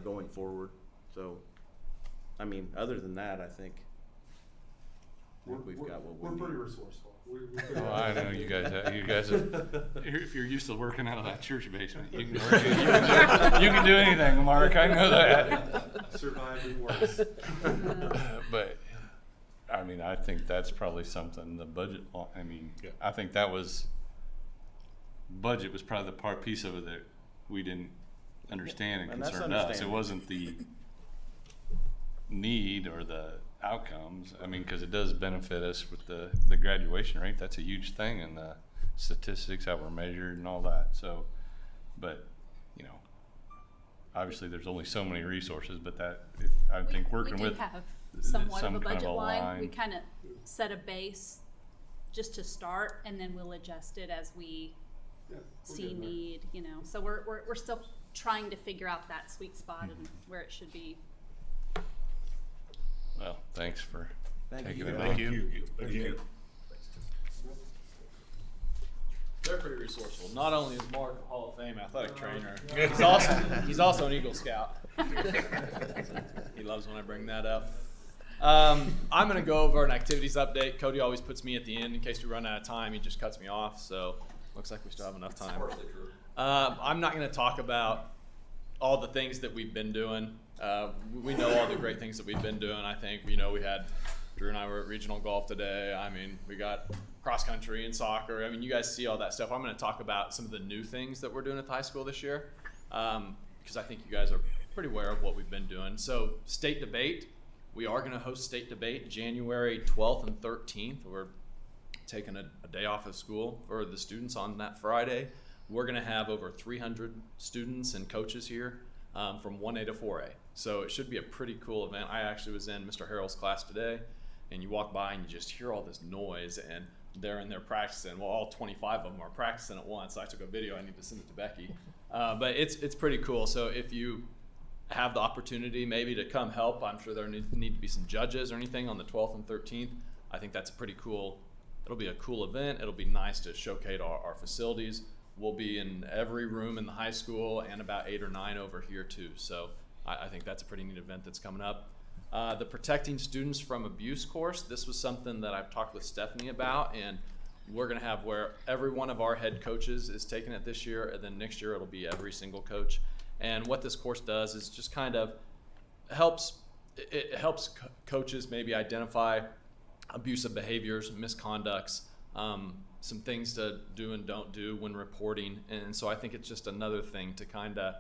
going forward. So, I mean, other than that, I think we've got what we need. We're pretty resourceful. oh, I know you guys. If you're used to working out of that church basement, you can do anything, Mark. I know that. Surviving worse. But I mean, I think that's probably something. The budget. I mean, I think budget was probably the piece of it that we didn't understand and that's concerned us. It understandable. wasn't the need or the outcomes. I mean, because it does benefit us with the graduation rate. That's a huge thing, and the statistics, how we're measured and all that. So, but obviously there's only so many resources, but I think working we with do have somewhat some of a kind of budget a line. We line. kind of set a base just to start, and then we'll adjust it as we Yeah, we're see getting there. need. So we're still trying to figure out that sweet spot and where it should be. Well, thanks for Thank taking you. it. Thank on. you. Again. They're pretty resourceful. Not only is Mark a Hall of Fame athletic trainer, he's also an Eagle Scout. He loves when I bring that up. I'm going to go over an activities update. Cody always puts me at the end in case we run out of time. He just cuts me off, so looks like we still have enough time. Partially true. I'm not going to talk about all the things that we've been doing. We know all the great things that we've been doing. I think, we had Drew and I were at regional golf today. I mean, we got cross country and soccer. I mean, you guys see all that stuff. I'm going to talk about some of the new things that we're doing at the high school this year, because I think you guys are pretty aware of what we've been doing. So, state debate. We are going to host state debate January 12th and 13th. We're taking a day off of school for the students on that Friday. We're going to have over 300 students and coaches here from 1A to 4A. So it should be a pretty cool event. I actually was in Mr. Harrell's class today, and you walk by and you just hear all this noise, and they're in there practicing. Well, all 25 of them are practicing at once. So I took a video. I need to send it to Becky. But it's pretty cool. So if you have the opportunity maybe to come help, I'm sure there need to be some judges or anything on the 12th and 13th. I think that's pretty cool. It'll be a cool event. It'll be nice to showcase our facilities. We'll be in every room in the high school and about 8 or 9 over here too. So I think that's a pretty neat event that's coming up. The Protecting Students from Abuse course, this was something that I've talked with Stephanie about, and we're going to have where every one of our head coaches is taking it this year, and then next year it'll be every single coach. And what this course does is just kind of helps coaches maybe identify abusive behaviors, misconducts, some things to do and don't do when reporting. And so I think it's just another thing to kind of,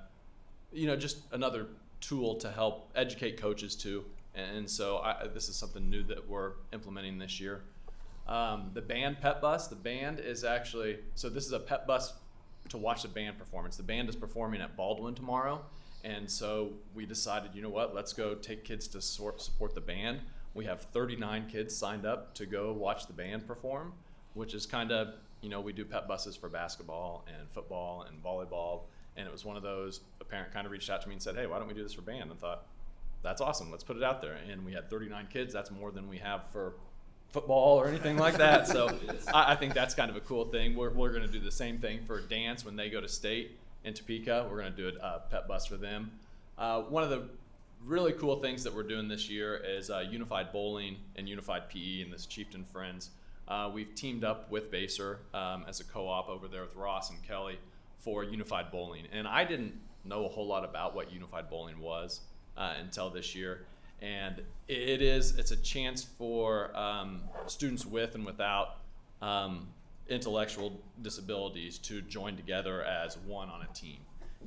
just another tool to help educate coaches too. And so this is something new that we're implementing this year. The band pep bus, the band is actually, so this is a pep bus to watch the band performance. The band is performing at Baldwin tomorrow. And so we decided, let's go take kids to support the band. We have 39 kids signed up to go watch the band perform, which is kind of, we do pep buses for basketball and football and volleyball. And it was one of those, a parent kind of reached out to me and said, hey, why don't we do this for band? And thought, that's awesome, let's put it out there. And we had 39 kids, that's more than we have for football or anything like that. So I think that's kind of a cool thing. We're going to do the same thing for dance when they go to state in Topeka. We're going to do a pep bus for them. One of the really cool things that we're doing this year is unified bowling and unified PE and this Chieftain Friends. We've teamed up with Baser as a co-op over there with Ross and Kelly for unified bowling. And I didn't know a whole lot about what unified bowling was until this year. And it's a chance for students with and without intellectual disabilities to join together as one on a team.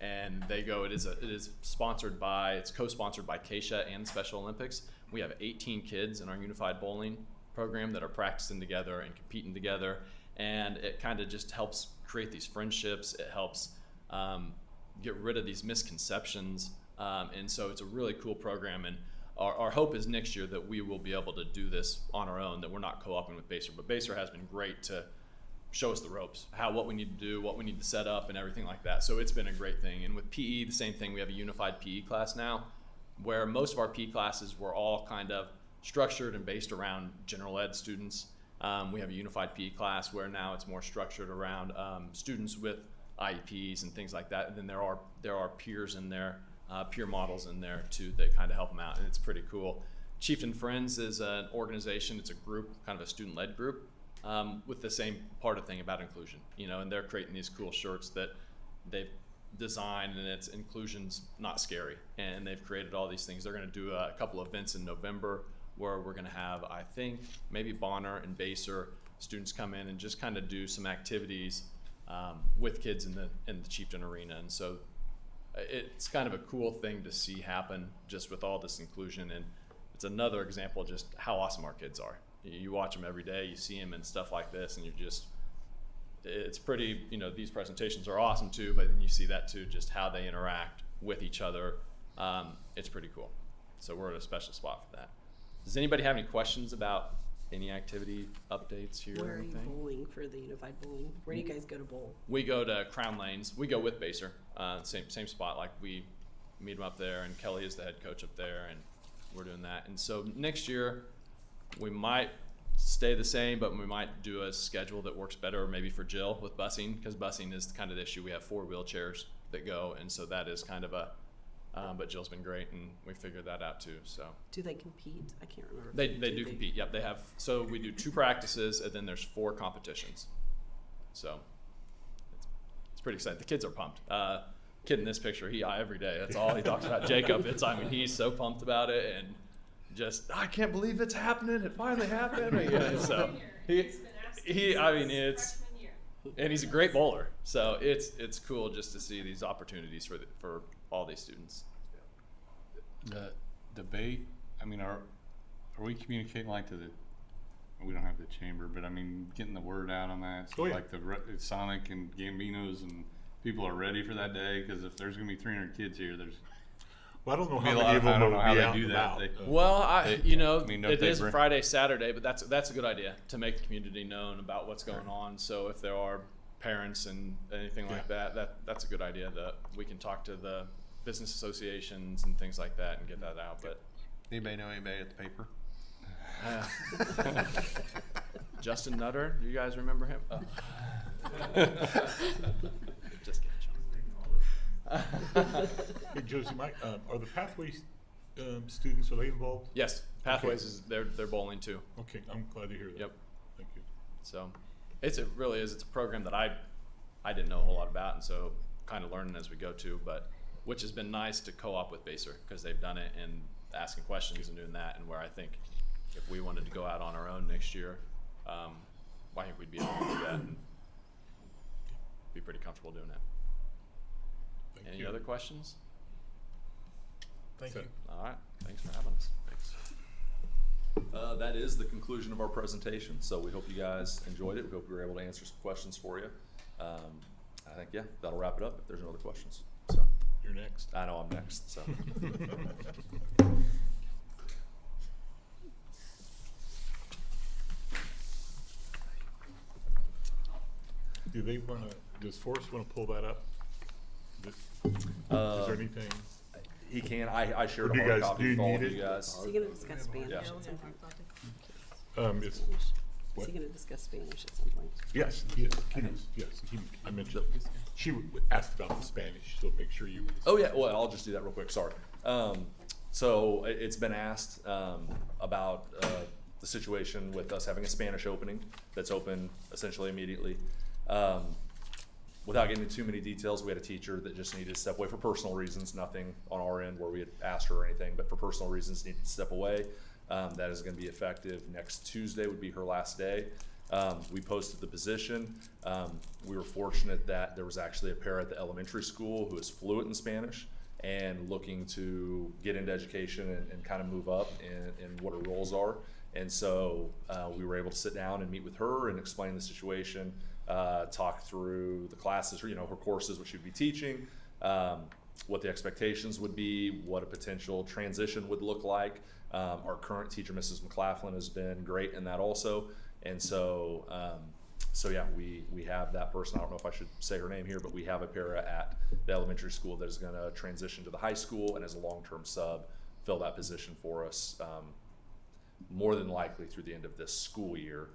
And they go, it's co-sponsored by Keisha and Special Olympics. We have 18 kids in our unified bowling program that are practicing together and competing together. And it kind of just helps create these friendships. It helps get rid of these misconceptions. And so it's a really cool program. And our hope is next year that we will be able to do this on our own, that we're not co-oping with Baser. But Baser has been great to show us the ropes, what we need to do, what we need to set up, and everything like that. So it's been a great thing. And with PE, the same thing. We have a unified PE class now, where most of our PE classes were all kind of structured and based around general ed students. We have a unified PE class where now it's more structured around students with IEPs and things like that. And then there are peers in there, peer models in there too that kind of help them out, and it's pretty cool. Chieftain Friends is an organization. It's a group, kind of a student-led group, with the same part of thing about inclusion, and they're creating these cool shirts that they've designed, and it's inclusion's not scary, and they've created all these things. They're going to do a couple events in November where we're going to have, I think, maybe Bonner and Baser students come in and just kind of do some activities with kids in the Chieftain Arena. And so it's kind of a cool thing to see happen just with all this inclusion, and it's another example of just how awesome our kids are. You watch them every day, you see them and stuff like this, and it's pretty, these presentations are awesome too, but then you see that too, just how they interact with each other. It's pretty cool. So we're at a special spot for that. Does anybody have any questions about any activity updates here? Where are you bowling for the unified bowling? Where do you guys go to bowl? We go to Crown Lanes. We go with Baser, same spot. Like we meet them up there, and Kelly is the head coach up there, and we're doing that. And so next year we might stay the same, but we might do a schedule that works better maybe for Jill with busing, because busing is kind of the issue. We have 4 wheelchairs that go, and so that is kind of a but Jill's been great, and we figured that out too. So do they compete? I can't remember. They do compete. Yep, they have. So we do 2 practices, and then there's 4 competitions. So it's pretty exciting. The kids are pumped. Kid in this picture, every day, that's all he talks about. Jacob, he's so pumped about it, and just, I can't believe it's happening. It finally happened. So and he's a great bowler. So it's cool just to see these opportunities for all these students. The debate, are we communicating like we don't have the chamber, but getting the word out on that, so like the Sonic and Gambinos, and people are ready for that day, because if there's going to be 300 kids here, I don't know how many of them will be out and about. It is Friday, Saturday, but that's a good idea to make the community known about what's going on. So if there are parents and anything like that's a good idea, that we can talk to the business associations and things like that and get that out. But anybody know anybody at the paper? Justin Nutter, do you guys remember him? Oh. Just kidding. Hey, Josie, Mike, are the Pathways students, are they involved? Yes, Pathways is they're bowling too. Okay, I'm glad to hear that. Yep. Thank you. So it really is. It's a program that I didn't know a whole lot about, and so kind of learning as we go too. But which has been nice to co-op with Baser, because they've done it and asking questions and doing that. And where I think if we wanted to go out on our own next year, I think we'd be able to do that and be pretty comfortable doing that. Any other questions? Thank you. All right. Thanks for having us. Thanks. That is the conclusion of our presentation. So we hope you guys enjoyed it. We hope we were able to answer some questions for you. I think, that'll wrap it up if there's no other questions. So You're next. I know I'm next. So. Does Forrest want to pull that up? Is there anything? He can. I shared Or do a you hard guys- copy do you with all need of it? you guys. Is he going to discuss Spanish Yeah. at some point? It's Is what? he going to discuss Spanish at some point? Yes, I mentioned she asked about the Spanish, so make sure you. Oh yeah, well I'll just do that real quick. Sorry. So it's been asked about the situation with us having a Spanish opening that's open essentially immediately. without getting into too many details, we had a teacher that just needed to step away for personal reasons, nothing on our end where we had asked her or anything, but for personal reasons needed to step away. That is going to be effective next Tuesday would be her last day. We posted the position. We were fortunate that there was actually a pair at the elementary school who is fluent in Spanish and looking to get into education and kind of move up in what her roles are. And so we were able to sit down and meet with her and explain the situation, talk through the classes, her courses, what she would be teaching, what the expectations would be, what a potential transition would look like. Our current teacher, Mrs. McLaughlin, has been great in that also. And so, yeah, we have that person. I don't know if I should say her name here, but we have a para at the elementary school that is going to transition to the high school and as a long-term sub fill that position for us more than likely through the end of this school year,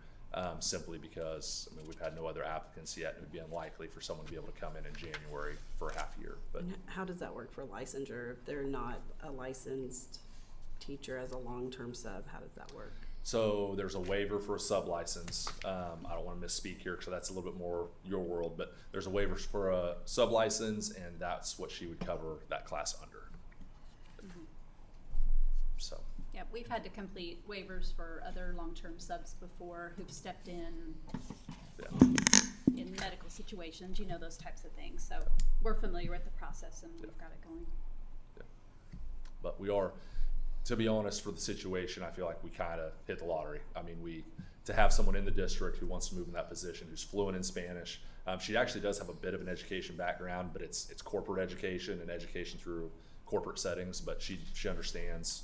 simply because we've had no other applicants yet, and it would be unlikely for someone to be able to come in January for a half year. But And how does that work for licensure? If they're not a licensed teacher as a long-term sub, how does that work? so there's a waiver for a sub license. I don't want to misspeak here because that's a little bit more your world, but there's a waiver for a sub license, and that's what she would cover that class under. So. Yeah, we've had to complete waivers for other long-term subs before who've stepped in medical situations, those types of things. So we're familiar with the process and we've got it going. But we are, to be honest, for the situation, I feel like we kind of hit the lottery. To have someone in the district who wants to move in that position, who's fluent in Spanish. She actually does have a bit of an education background, but it's corporate education and education through corporate settings. But she understands,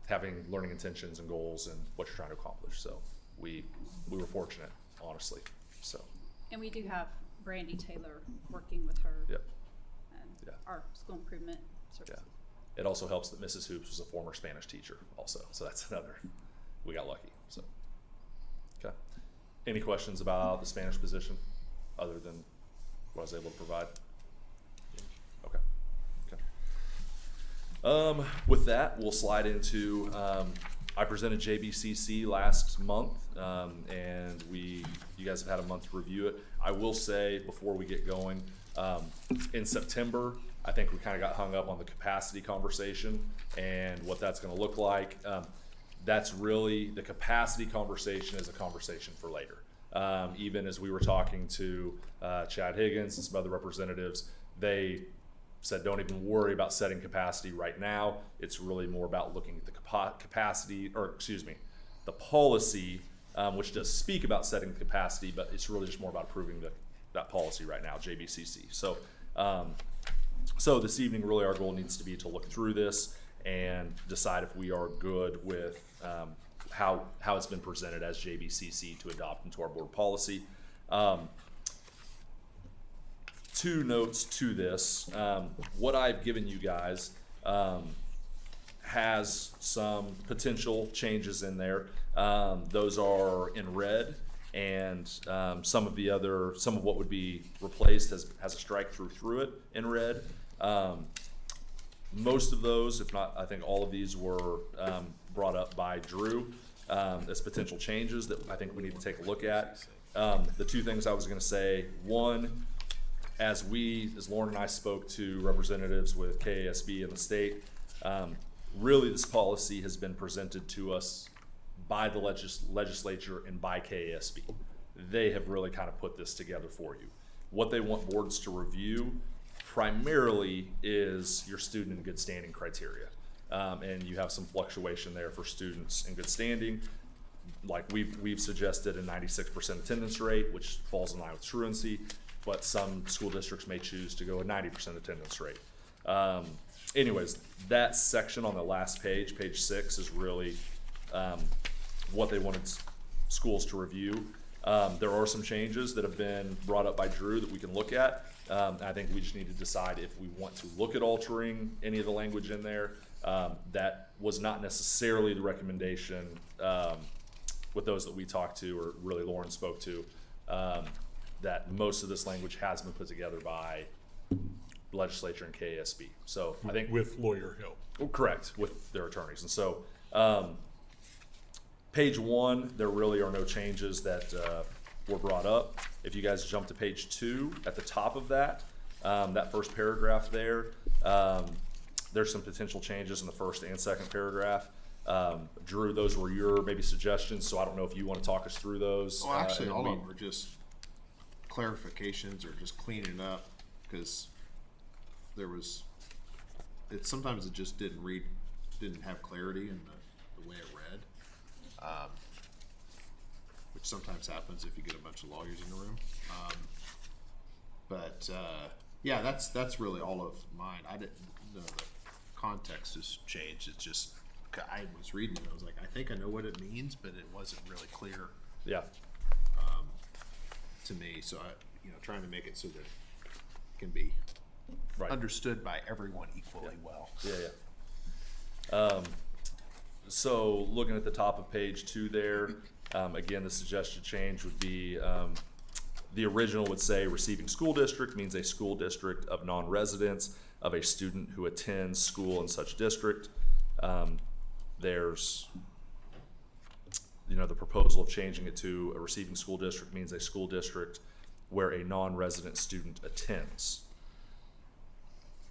having learning intentions and goals and what you're trying to accomplish. So we were fortunate, honestly. So. And we do have Brandy Taylor working with her. Yep. And our school improvement services. Yeah. It also helps that Mrs. Hoops was a former Spanish teacher also. So that's another, we got lucky, so. Okay. Any questions about the Spanish position other than what I was able to provide? Okay. With that, we'll slide into, I presented JBCC last month, and you guys have had a month to review it. I will say before we get going, in September, I think we kind of got hung up on the capacity conversation and what that's going to look like. That's really, the capacity conversation is a conversation for later. Even as we were talking to Chad Higgins and some other representatives, they said don't even worry about setting capacity right now. It's really more about looking at the the policy, which does speak about setting the capacity, but it's really just more about approving that policy right now, JBCC. So this evening, really our goal needs to be to look through this and decide if we are good with how it's been presented as JBCC to adopt into our board policy. Two notes to this. What I've given you guys has some potential changes in there. Those are in red, and some of what would be replaced has a strike through it in red. Most of those, if not, I think all of these were brought up by Drew as potential changes that I think we need to take a look at. The two things I was going to say, one, as Lauren and I spoke to representatives with KASB and the state, really this policy has been presented to us by the legislature and by KASB. They have really kind of put this together for you. What they want boards to review primarily is your student in good standing criteria. And you have some fluctuation there for students in good standing. Like we've suggested a 96% attendance rate, which falls in line with truancy, but some school districts may choose to go a 90% attendance rate. Anyways, that section on the last page, page 6, is really what they wanted schools to review. There are some changes that have been brought up by Drew that we can look at. I think we just need to decide if we want to look at altering any of the language in there. That was not necessarily the recommendation with those that we talked to, or really Lauren spoke to, that most of this language has been put together by legislature and KASB. So I think with lawyer help. Correct, with their attorneys. And so page 1, there really are no changes that were brought up. If you guys jump to page 2, at the top of that, that first paragraph there, there's some potential changes in the first and second paragraph. Drew, those were your maybe suggestions, so I don't know if you want to talk us through those. Well, actually, and then all we- of them are just clarifications or just cleaning up, because there was, sometimes it just didn't have clarity in the way it read. Which sometimes happens if you get a bunch of lawyers in the room. Yeah, that's really all of mine. I didn't know the context has changed. It's just, I was reading it, I was like, I think I know what it means, but it wasn't really clear Yeah. to me. So trying to make it so that it can be Right. understood by everyone equally well. Yeah. So looking at the top of page 2 there, again, the suggested change would be, the original would say receiving school district means a school district of non-residents of a student who attends school in such district. There's, the proposal of changing it to a receiving school district means a school district where a non-resident student attends.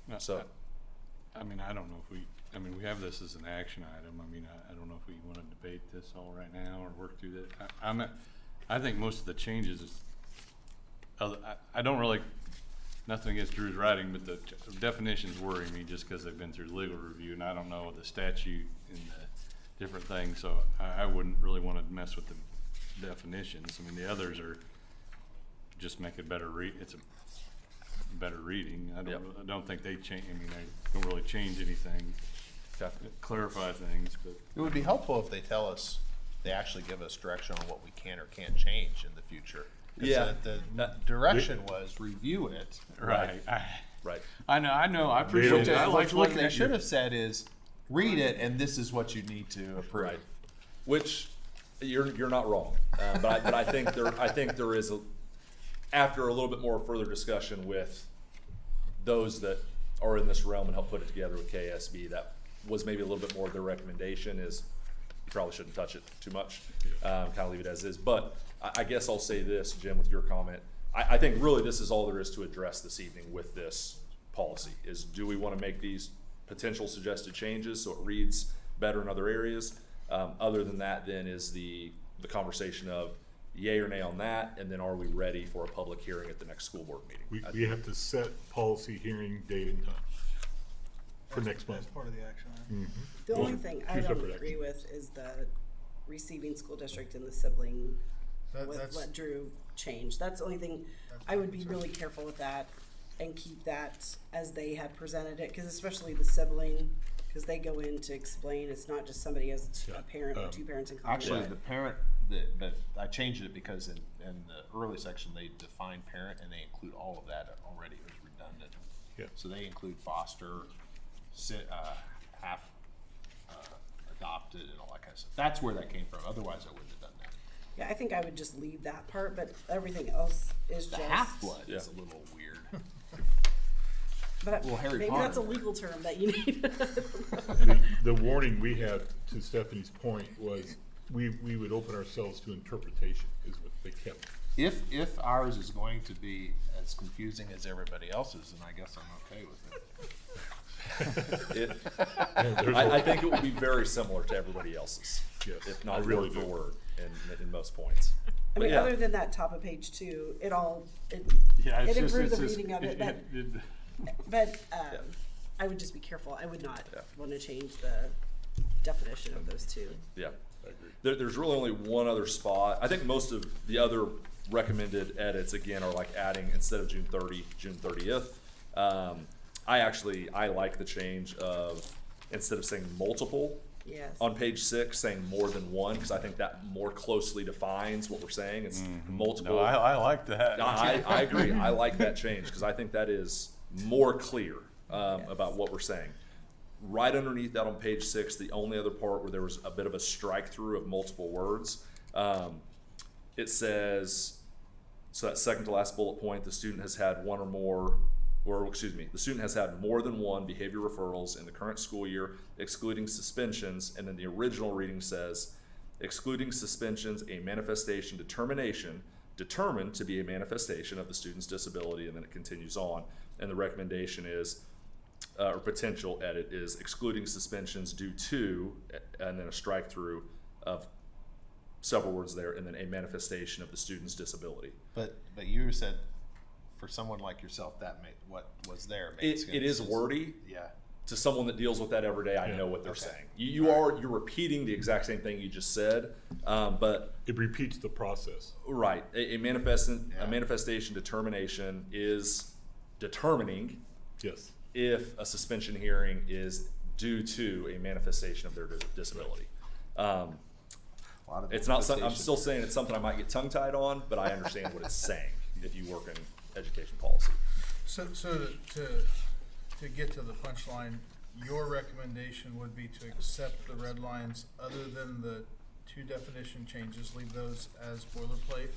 No, So, I mean, I don't know if we have this as an action item. I mean, I don't know if we want to debate this all right now or work through that. I think most of the changes is, I don't really, nothing against Drew's writing, but the definitions worry me just because they've been through legal review, and I don't know the statute and the different things, so I wouldn't really want to mess with the definitions. I mean, the others are just make it better it's a better reading. I don't think they change. I mean, they don't really change anything, clarify things, but It would be helpful if they tell us, they actually give us direction on what we can or can't change in the future. 'Cause Yeah. The direction was review it. right. right. I know. I appreciate that. I like What looking they at should your- have said is, read it, and this is what you need to approve. Right. Which you're not wrong, but I think there is after a little bit more further discussion with those that are in this realm and help put it together with KSB, that was maybe a little bit more of their recommendation is you probably shouldn't touch it too much, kind of leave it as is. But I guess I'll say this, Jim, with your comment, I think really this is all there is to address this evening with this policy is, do we want to make these potential suggested changes so it reads better in other areas? Other than that, then is the conversation of yay or nay on that, and then are we ready for a public hearing at the next school board meeting? We have to set policy hearing date and time for next month. That's part of the action item. The Well, only thing I two don't separate agree with is the receiving school district and the sibling with That's, what Drew changed. That's the only thing, I would be really careful with that and keep that as they had presented it, because especially the sibling, because they go in to explain, it's not just somebody as a parent or two parents in common. Actually, the parent, but I changed it because in the early section, they define parent and they include all of that already. It was redundant. Yeah. So they include foster, half adopted and all that kind of stuff. That's where that came from. Otherwise, I wouldn't have done that. Yeah, I think I would just leave that part, but everything else is The just. half-blood is a little weird. But Well, Harry maybe Potter. that's a legal term that you need. The warning we had, to Stephanie's point, was we would open ourselves to interpretation is what they kept. If ours is going to be as confusing as everybody else's, then I guess I'm okay with it. I think it will be very similar to everybody else's, Yes, if I not really word for do. word in most points. I But mean, yeah. other than that top of page 2, it Yeah, it improved the reading of it, but. it- But I would just be careful. I would not want to change the definition of those two. Yeah. There's really only one other spot. I think most of the other recommended edits, again, are like adding, instead of June 30, June 30th. I like the change of, instead of saying multiple, Yes. on page 6, saying more than one, because I think that more closely defines what we're saying. It's multiple. No, I like that. I agree. I like that change because I think that is more clear about what we're saying. Right underneath that on page 6, the only other part where there was a bit of a strike through of multiple words, it says, so that second to last bullet point, the student has had one or more, the student has had more than one behavior referrals in the current school year, excluding suspensions, and then the original reading says, excluding suspensions, a manifestation determination determined to be a manifestation of the student's disability, and then it continues on. And the recommendation is, or potential edit is, excluding suspensions due to, and then a strike through of several words there, and then a manifestation of the student's disability. But you said for someone like yourself, that what was there makes It is wordy. Yeah. To someone that deals with that every day, I know what they're Okay. saying. You're repeating the exact same thing you just said, but It repeats the process. right, a manifestation determination is determining Yes. if a suspension hearing is due to a manifestation of their disability. It's not something, I'm still saying it's something I might get tongue tied on, but I understand what it's saying if you work in education policy. So to get to the punchline, your recommendation would be to accept the red lines other than the 2 definition changes, leave those as boilerplate,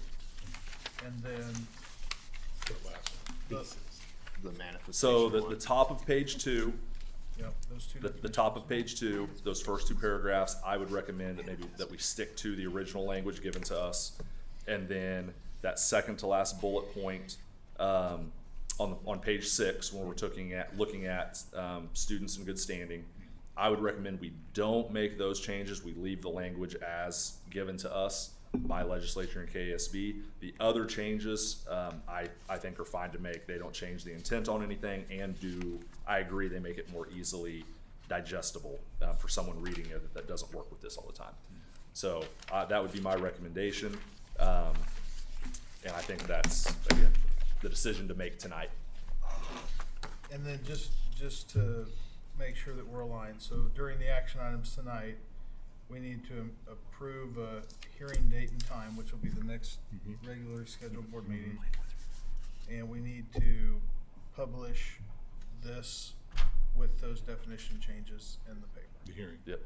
and then The manifestation. So the one. top of page 2, yep, those 2 the top of page 2, those first 2 paragraphs, I would recommend that we stick to the original language given to us, and then that second to last bullet point on page 6, when we're looking at students in good standing, I would recommend we don't make those changes. We leave the language as given to us by legislature and KSB. The other changes, I think are fine to make. They don't change the intent on anything, and I agree, they make it more easily digestible for someone reading it that doesn't work with this all the time. So that would be my recommendation, and I think that's, again, the decision to make tonight. And then just to make sure that we're aligned, so during the action items tonight, we need to approve a hearing date and time, which will be the next regularly scheduled board meeting. And we need to publish this with those definition changes in the paper. The hearing. Yep.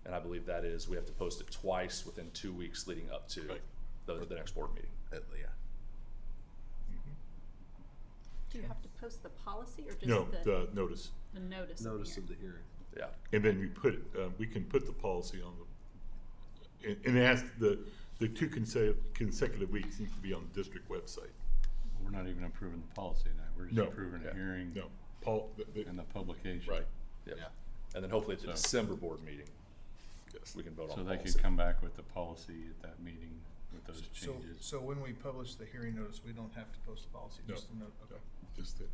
And I believe that is, we have to post it twice within 2 weeks leading up to Right. the next board meeting. Yeah. Do you have to post the policy or just No, the the notice. notice? Notice of the hearing. Yeah. And then we can put the policy on and ask the 2 consecutive weeks need to be on the district website. We're not even approving the policy now. We're just No. approving Yeah. a hearing No, and the publication. right, Yep. Yeah. And then hopefully at the So- December board meeting, yes. we can vote on So the they policy. could come back with the policy at that meeting with those So, changes. so when we publish the hearing notice, we don't have to post the policy, No. just a note, okay. Just that,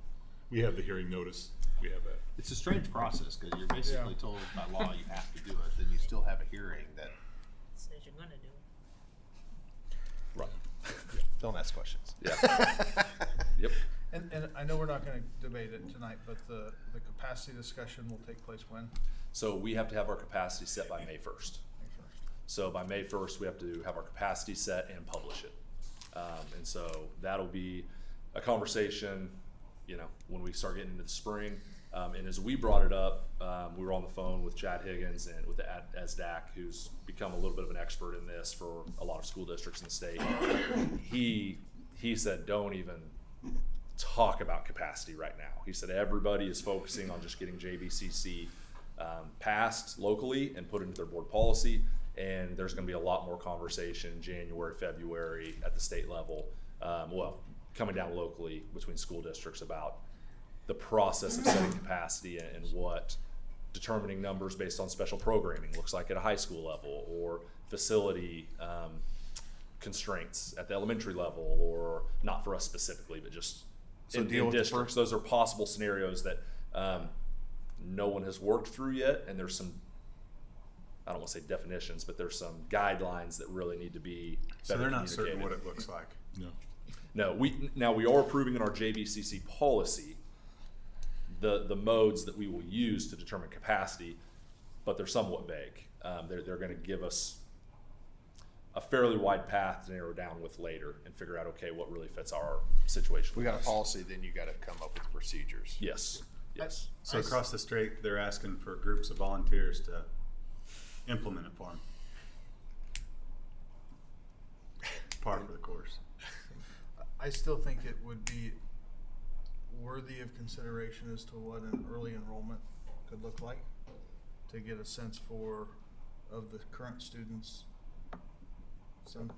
we have the hearing notice, we have that. It's a strange process because you're basically Yeah. told by law you have to do it, then you still have a hearing that Says you're gonna do. Right. don't ask questions. Yeah. Yep. And I know we're not gonna debate it tonight, but the capacity discussion will take place when? So we have to have our capacity set by May 1st. May 1st. So by May 1st, we have to have our capacity set and publish it. And so that'll be a conversation, when we start getting into the spring. And as we brought it up, we were on the phone with Chad Higgins and with the SDAC, who's become a little bit of an expert in this for a lot of school districts in the state. He said, don't even talk about capacity right now. He said everybody is focusing on just getting JVCC passed locally and put into their board policy, and there's going to be a lot more conversation January, February at the state level, coming down locally between school districts about the process of setting capacity and what determining numbers based on special programming looks like at a high school level, or facility constraints at the elementary level, or not for us specifically, but just So in deal with the districts. first- Those are possible scenarios that no one has worked through yet, and there's some, I don't want to say definitions, but there's some guidelines that really need to be So better they're not certain what communicated. it looks like. No. No, we are approving in our JVCC policy the modes that we will use to determine capacity, but they're somewhat vague. They're going to give us a fairly wide path to narrow down with later and figure out, okay, what really fits our situation. We got a policy, then you got to come up with procedures. Yes. Yes. So across the street, they're asking for groups of volunteers to implement it for them. Par for the course. I still think it would be worthy of consideration as to what an early enrollment could look like, to get a sense of the current students, some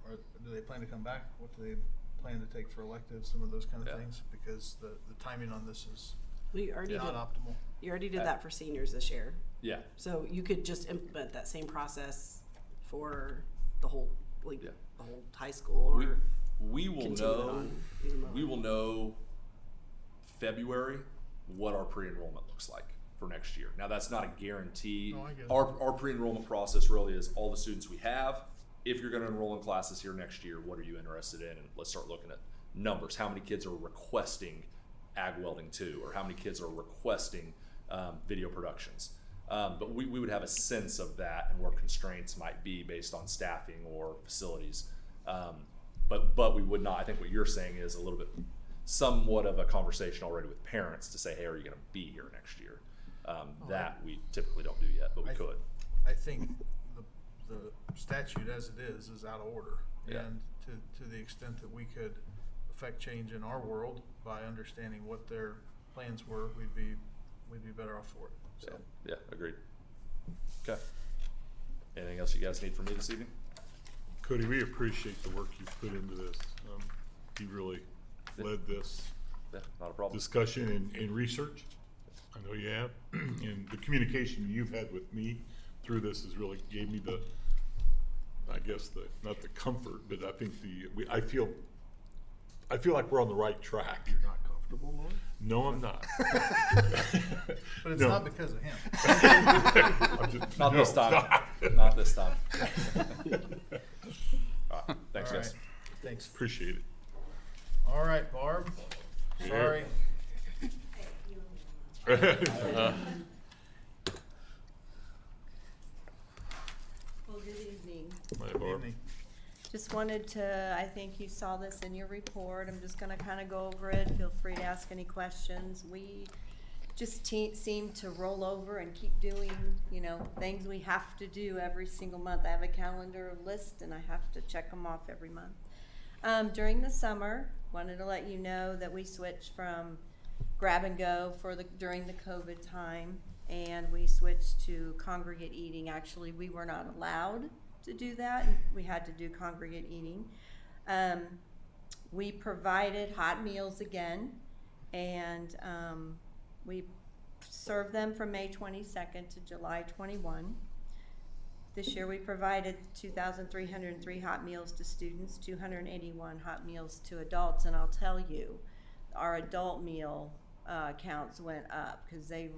or do they plan to come back? What do they plan to take for electives, some of those kind of Yeah. things? Because the timing on this is We already not did, optimal. you already did that for seniors this year. Yeah. So you could just implement that same process for the whole, like, Yeah. the whole high school, or We will continue it know. on even more. We will know February what our pre-enrollment looks like for next year. Now, that's not a guarantee. No, I get it. Our pre-enrollment process really is all the students we have. If you're going to enroll in classes here next year, what are you interested in? And let's start looking at numbers. How many kids are requesting ag welding 2, or how many kids are requesting video productions? But we would have a sense of that and where constraints might be based on staffing or facilities. But we would not. I think what you're saying is a little bit, somewhat of a conversation already with parents to say, hey, are you going to be here next year? That we typically don't do yet, but we could. I think the statute as it is out of order. Yeah. And to the extent that we could affect change in our world by understanding what their plans were, we'd be better off for it. So. Yeah, agreed. Okay. Anything else you guys need from me this evening? Cody, we appreciate the work you've put into this. You really led this Yeah, not a problem. discussion and research. I know you have. And the communication you've had with me through this has really gave me the, I guess, not the comfort, but I think I feel like we're on the right track. You're not comfortable, Lord? No, I'm not. But it's No. not because of him. I'm just- Not no, this time. not. Not this time. All right. Thanks, All guys. right. Thanks. Appreciate it. All right, Barb. Sorry. Well, good evening. My Good Barb. evening. Just wanted to, I think you saw this in your report. I'm just gonna kind of go over it. Feel free to ask any questions. We just seem to roll over and keep doing, things we have to do every single month. I have a calendar list and I have to check them off every month. During the summer, wanted to let you know that we switched from grab and go during the COVID time, and we switched to congregate eating. Actually, we were not allowed to do that. We had to do congregate eating. We provided hot meals again, and we served them from May 22nd to July 21. This year we provided 2,303 hot meals to students, 281 hot meals to adults, and I'll tell you, our adult meal counts went up because they,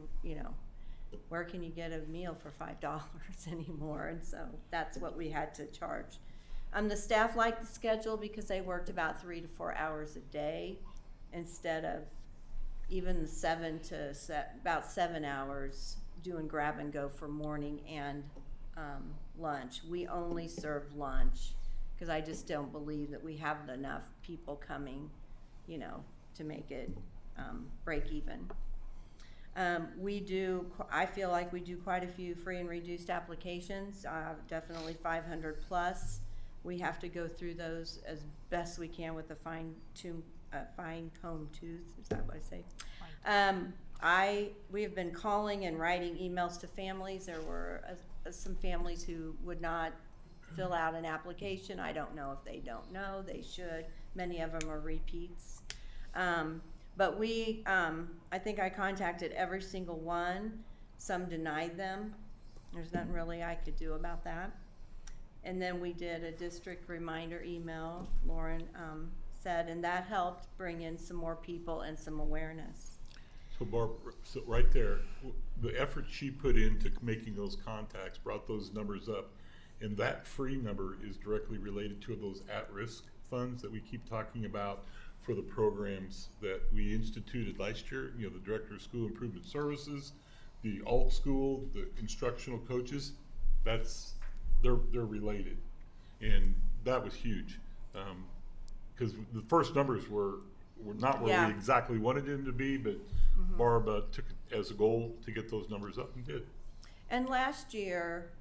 where can you get a meal for $5 anymore? And so that's what we had to charge. The staff liked the schedule because they worked about 3 to 4 hours a day instead of even about 7 hours doing grab and go for morning and lunch. We only serve lunch because I just don't believe that we have enough people coming, to make it break even. I feel like we do quite a few free and reduced applications, definitely 500 plus. We have to go through those as best we can with a fine comb tooth, is that what I say? We have been calling and writing emails to families. There were some families who would not fill out an application. I don't know if they don't know, they should. Many of them are repeats. But I think I contacted every single one. Some denied them. There's nothing really I could do about that. And then we did a district reminder email, Lauren said, and that helped bring in some more people and some awareness. So Barb, right there, the effort she put into making those contacts brought those numbers up. And that free number is directly related to those at-risk funds that we keep talking about for the programs that we instituted last year. The Director of School Improvement Services, the alt school, the instructional coaches, they're related. And that was huge. Because the first numbers were not where we exactly wanted them to be, but Barb took it as a goal to get those numbers up and did. And last year,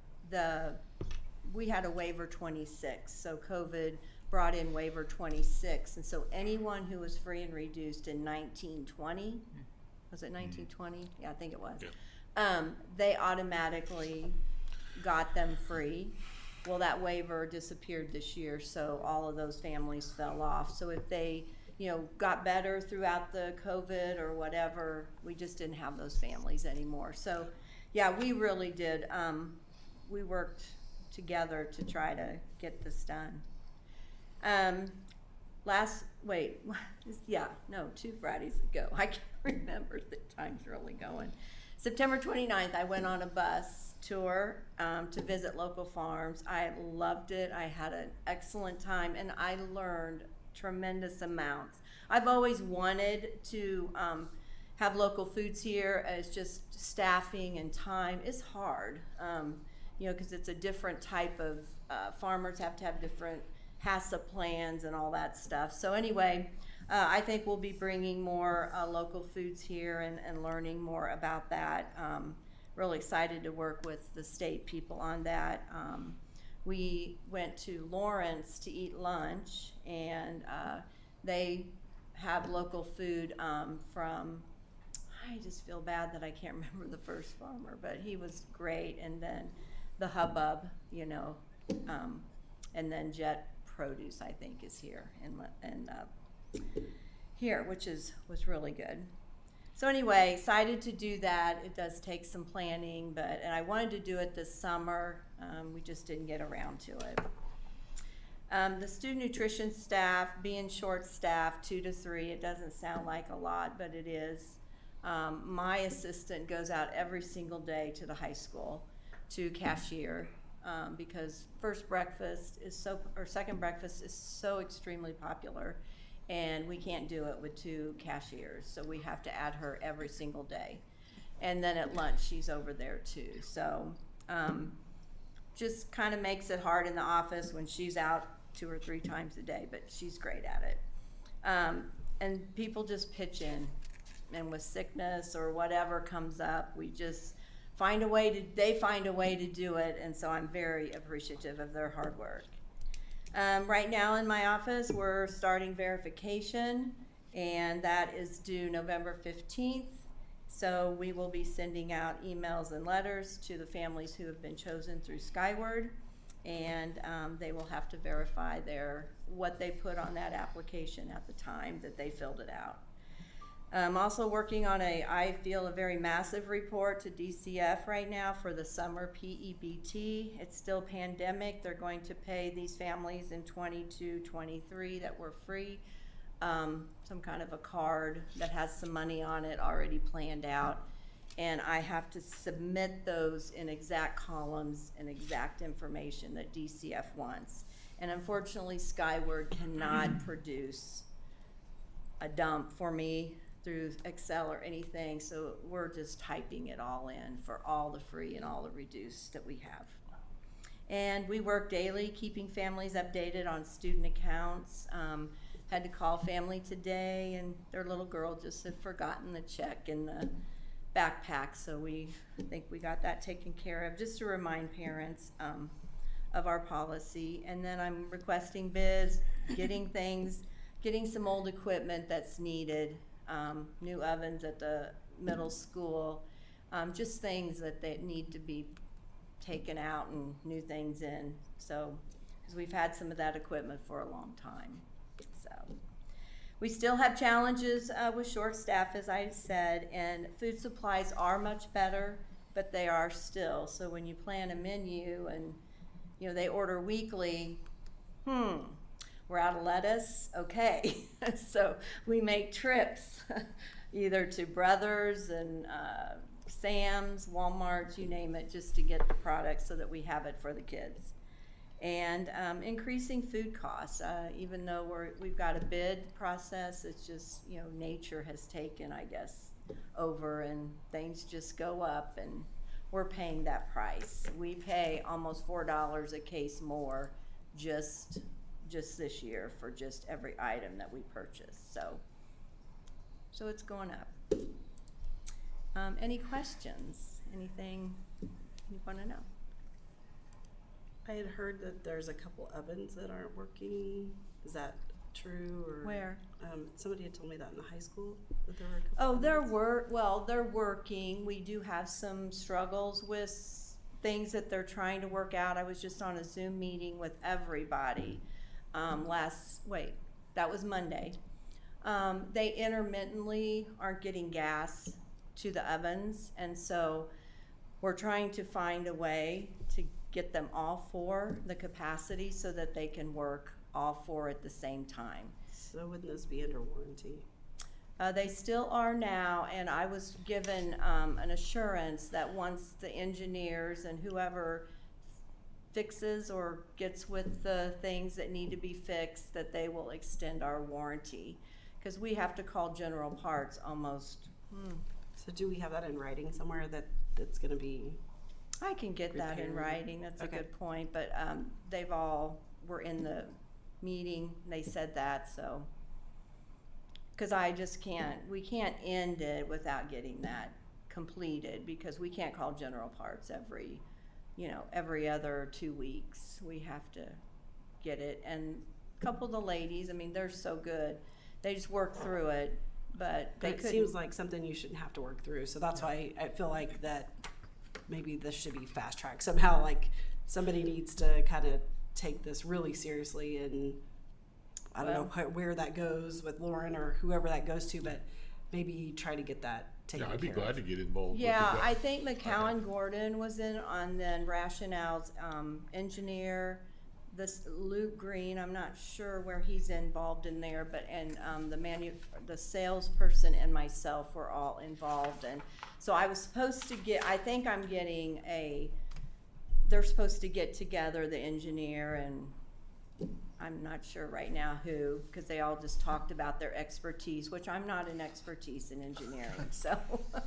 we had a waiver 26, so COVID brought in waiver 26, and so anyone who was free and reduced in 1920, was it 1920? Yeah, I think it was. Yeah. They automatically got them free. Well, that waiver disappeared this year, so all of those families fell off. So if they, got better throughout the COVID or whatever, we just didn't have those families anymore. So, yeah, we really did. We worked together to try to get this done. 2 Fridays ago. I can't remember, the time's really going. September 29th, I went on a bus tour to visit local farms. I loved it. I had an excellent time, and I learned tremendous amounts. I've always wanted to have local foods here. As just staffing and time is hard, because it's a different type of farmers have to have different HACCP plans and all that stuff. So anyway, I think we'll be bringing more local foods here and learning more about that. Really excited to work with the state people on that. We went to Lawrence to eat lunch, and they have local food from, I just feel bad that I can't remember the first farmer, but he was great. And then the Hubbub, and then Jet Produce, I think, is here and which was really good. So anyway, excited to do that. It does take some planning, and I wanted to do it this summer. We just didn't get around to it. The student nutrition staff, being short-staffed, 2 to 3, it doesn't sound like a lot, but it is. My assistant goes out every single day to the high school to cashier, because second breakfast is so extremely popular, and we can't do it with 2 cashiers, so we have to add her every single day. And then at lunch, she's over there too. So just kind of makes it hard in the office when she's out 2 or 3 times a day, but she's great at it. And people just pitch in, and with sickness or whatever comes up, we just find a way to do it, and so I'm very appreciative of their hard work. Right now in my office, we're starting verification, and that is due November 15th. So we will be sending out emails and letters to the families who have been chosen through Skyward, and they will have to verify what they put on that application at the time that they filled it out. I'm also working on I feel a very massive report to DCF right now for the summer PEBT. It's still pandemic. They're going to pay these families in 22-23 that were free some kind of a card that has some money on it already planned out. And I have to submit those in exact columns and exact information that DCF wants. And unfortunately, Skyward cannot produce a dump for me through Excel or anything, so we're just typing it all in for all the free and all the reduced that we have. And we work daily keeping families updated on student accounts. Had to call family today, and their little girl just had forgotten the check in the backpack, so I think we got that taken care of, just to remind parents of our policy. And then I'm requesting bids, getting some old equipment that's needed, new ovens at the middle school, just things that they need to be taken out and new things in. So, because we've had some of that equipment for a long time. So, we still have challenges with short staff, as I said, and food supplies are much better, but they are still. So when you plan a menu and they order weekly, we're out of lettuce, okay. So we make trips either to Brothers and Sam's, Walmart's, you name it, just to get the products so that we have it for the kids. And increasing food costs, even though we've got a bid process, it's just, nature has taken, I guess, over, and things just go up, and we're paying that price. We pay almost $4 a case more just this year for just every item that we purchase. So it's going up. Any questions? Anything you want to know? I had heard that there's a couple ovens that aren't working. Is that true? Or Where? Somebody had told me that in the high school, that there were a couple ovens. They're working. We do have some struggles with things that they're trying to work out. I was just on a Zoom meeting with everybody that was Monday. They intermittently aren't getting gas to the ovens, and so we're trying to find a way to get them all four the capacity so that they can work all four at the same time. So wouldn't those be under warranty? They still are now, and I was given an assurance that once the engineers and whoever fixes or gets with the things that need to be fixed, that they will extend our warranty. Because we have to call General Parts almost. So do we have that in writing somewhere that's going to be? I can get that in repaired? writing. That's Okay. a good point. But they've all were in the meeting. They said that, so. Because we can't end it without getting that completed, because we can't call General Parts every other 2 weeks. We have to get it. And a couple of the ladies, I mean, they're so good. They just work through it, but they It couldn't. seems like something you shouldn't have to work through. So that's why I feel like that maybe this should be fast tracked somehow. Like somebody needs to kind of take this really seriously, and I don't know where that goes with Lauren or whoever that goes to, but maybe try to get that taken Yeah, I'd be care glad of. to get involved. Yeah, with I think McCowan Gordon was in on then Rationale's engineer. This Luke Green, I'm not sure where he's involved in there, but the salesperson and myself were all involved, and so I was supposed to get. I think I'm getting they're supposed to get together, the engineer, and I'm not sure right now who, because they all just talked about their expertise, which I'm not an expertise in engineering, so.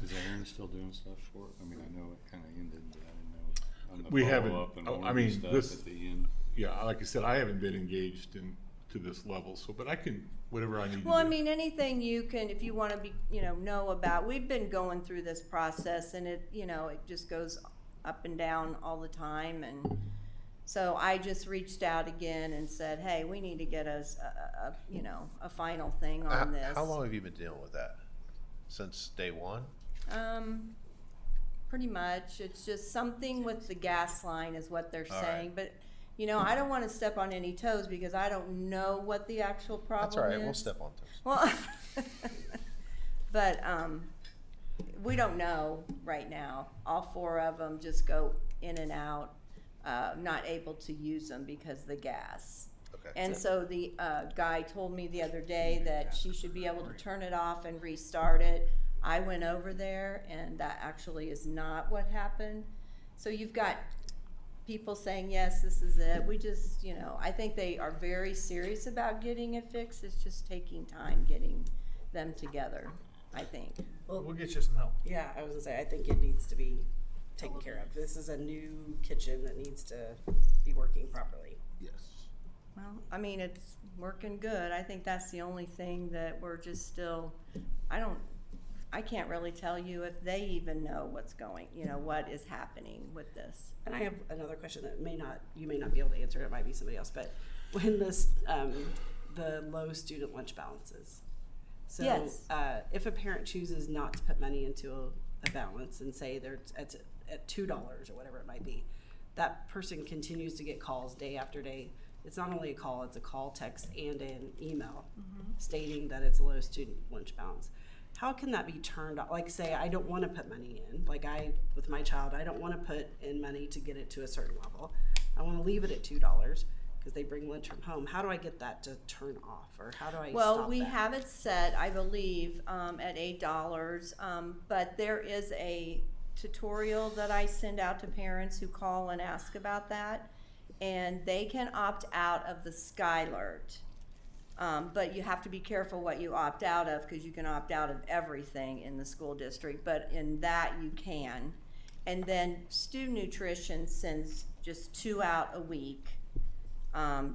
Is Aaron still doing stuff for it? I mean, I know it kind of ended, but I didn't know on the We haven't- follow-up and oh, I warranty mean, stuff this- at the end. Yeah, like I said, I haven't been engaged to this level, so, but I can, whatever I need Well, to I do. mean, anything you can, if you want to be, know about, we've been going through this process, and it just goes up and down all the time, and so I just reached out again and said, hey, we need to get us a final thing on this. How long have you been dealing with that? Since day one? Pretty much. It's just something with the gas line is what they're All saying, right. but I don't want to step on any toes because I don't know what the actual problem That's all right. is. We'll step on toes. Well, but we don't know right now. All four of them just go in and out, not able to use them because of the gas. Okay. And so the guy told me the other day that she should be able to turn it off and restart it. I went over there, and that actually is not what happened. So you've got people saying, yes, this is it. We just, I think they are very serious about getting it fixed. It's just taking time getting them together, I think. We'll get you some help. Yeah, I was gonna say, I think it needs to be taken care of. This is a new kitchen that needs to be working properly. Yes. Well, I mean, it's working good. I think that's the only thing that we're just still, I can't really tell you if they even know what's going, what is happening with this. And I have another question that you may not be able to answer. It might be somebody else. But when this, the low student lunch balances. So Yes. If a parent chooses not to put money into a balance and say they're at $2 or whatever it might be, that person continues to get calls day after day. It's not only a call, it's a call, text, and an email stating that it's a low student lunch balance. How can that be turned off? Like, say I don't want to put money in, with my child, I don't want to put in money to get it to a certain level. I want to leave it at $2 because they bring lunch from home. How do I get that to turn off, or how do I stop We that? have it set, I believe, at $8, but there is a tutorial that I send out to parents who call and ask about that, and they can opt out of the Skylert. But you have to be careful what you opt out of, because you can opt out of everything in the school district, but in that you can. And then Student Nutrition sends just 2 out a week,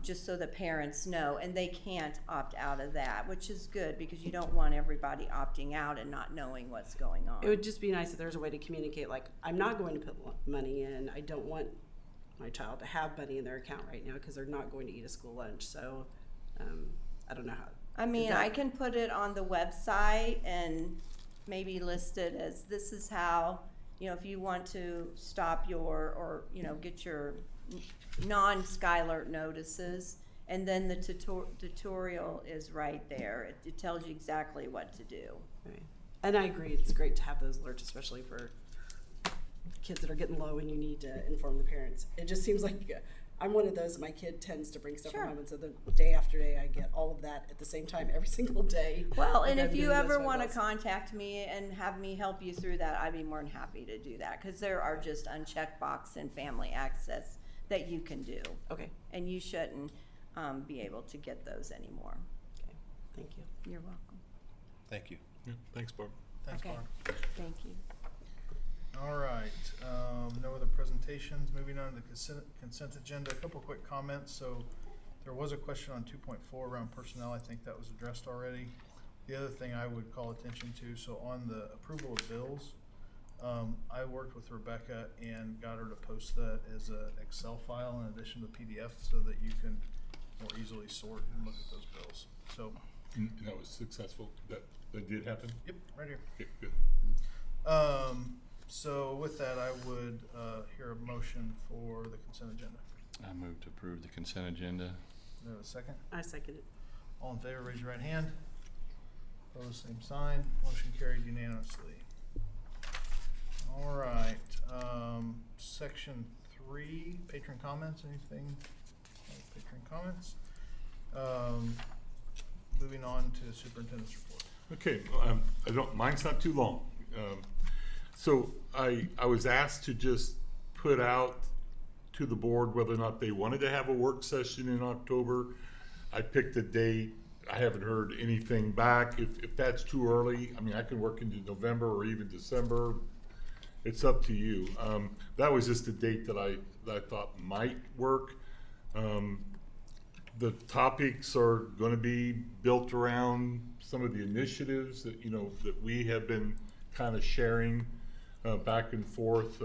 just so the parents know, and they can't opt out of that, which is good, because you don't want everybody opting out and not knowing what's going on. It would just be nice if there's a way to communicate, like, I'm not going to put money in. I don't want my child to have money in their account right now because they're not going to eat a school lunch. So I don't know how. I mean, I can put it on the website and maybe list it as, this is how, you know, if you want to stop or, you know, get your non-Skylert notices, and then the tutorial is right there. It tells you exactly what to do. Right. And I agree, it's great to have those alerts, especially for kids that are getting low and you need to inform the parents. It just seems like I'm one of those, my kid tends to bring stuff Sure. home, and so the day after day I get all of that at the same time every single day. Well, Like and I'm if you doing ever those want to photos. contact me and have me help you through that, I'd be more than happy to do that, because there are just unchecked box and family access that you can do. Okay, And you shouldn't be able to get those anymore. okay, thank you. You're welcome. Thank you. Yeah, thanks, Barb. Thanks, Okay. Barb. Thank you. All right, no other presentations. Moving on to the consent agenda. A couple quick comments. So there was a question on 2.4 around personnel. I think that was addressed already. The other thing I would call attention to, so on the approval of bills, I worked with Rebecca and got her to post that as an Excel file in addition to PDF so that you can more easily sort and look at those bills. So, And that was successful. That did happen? yep, right here. Okay, good. So with that, I would hear a motion for the consent agenda. I move to approve the consent agenda. Do I have a second? I second it. All in favor, raise your right hand. Opposed, same sign. Motion carried unanimously. All right, section 3, patron comments, anything? No patron comments. Moving on to the superintendent's report. Okay, mine's not too long. So I was asked to just put out to the board whether or not they wanted to have a work session in October. I picked a date. I haven't heard anything back. If that's too early, I mean, I can work into November or even December. It's up to you. That was just a date that I thought might work. The topics are going to be built around some of the initiatives that, you know, that we have been kind of sharing back and forth.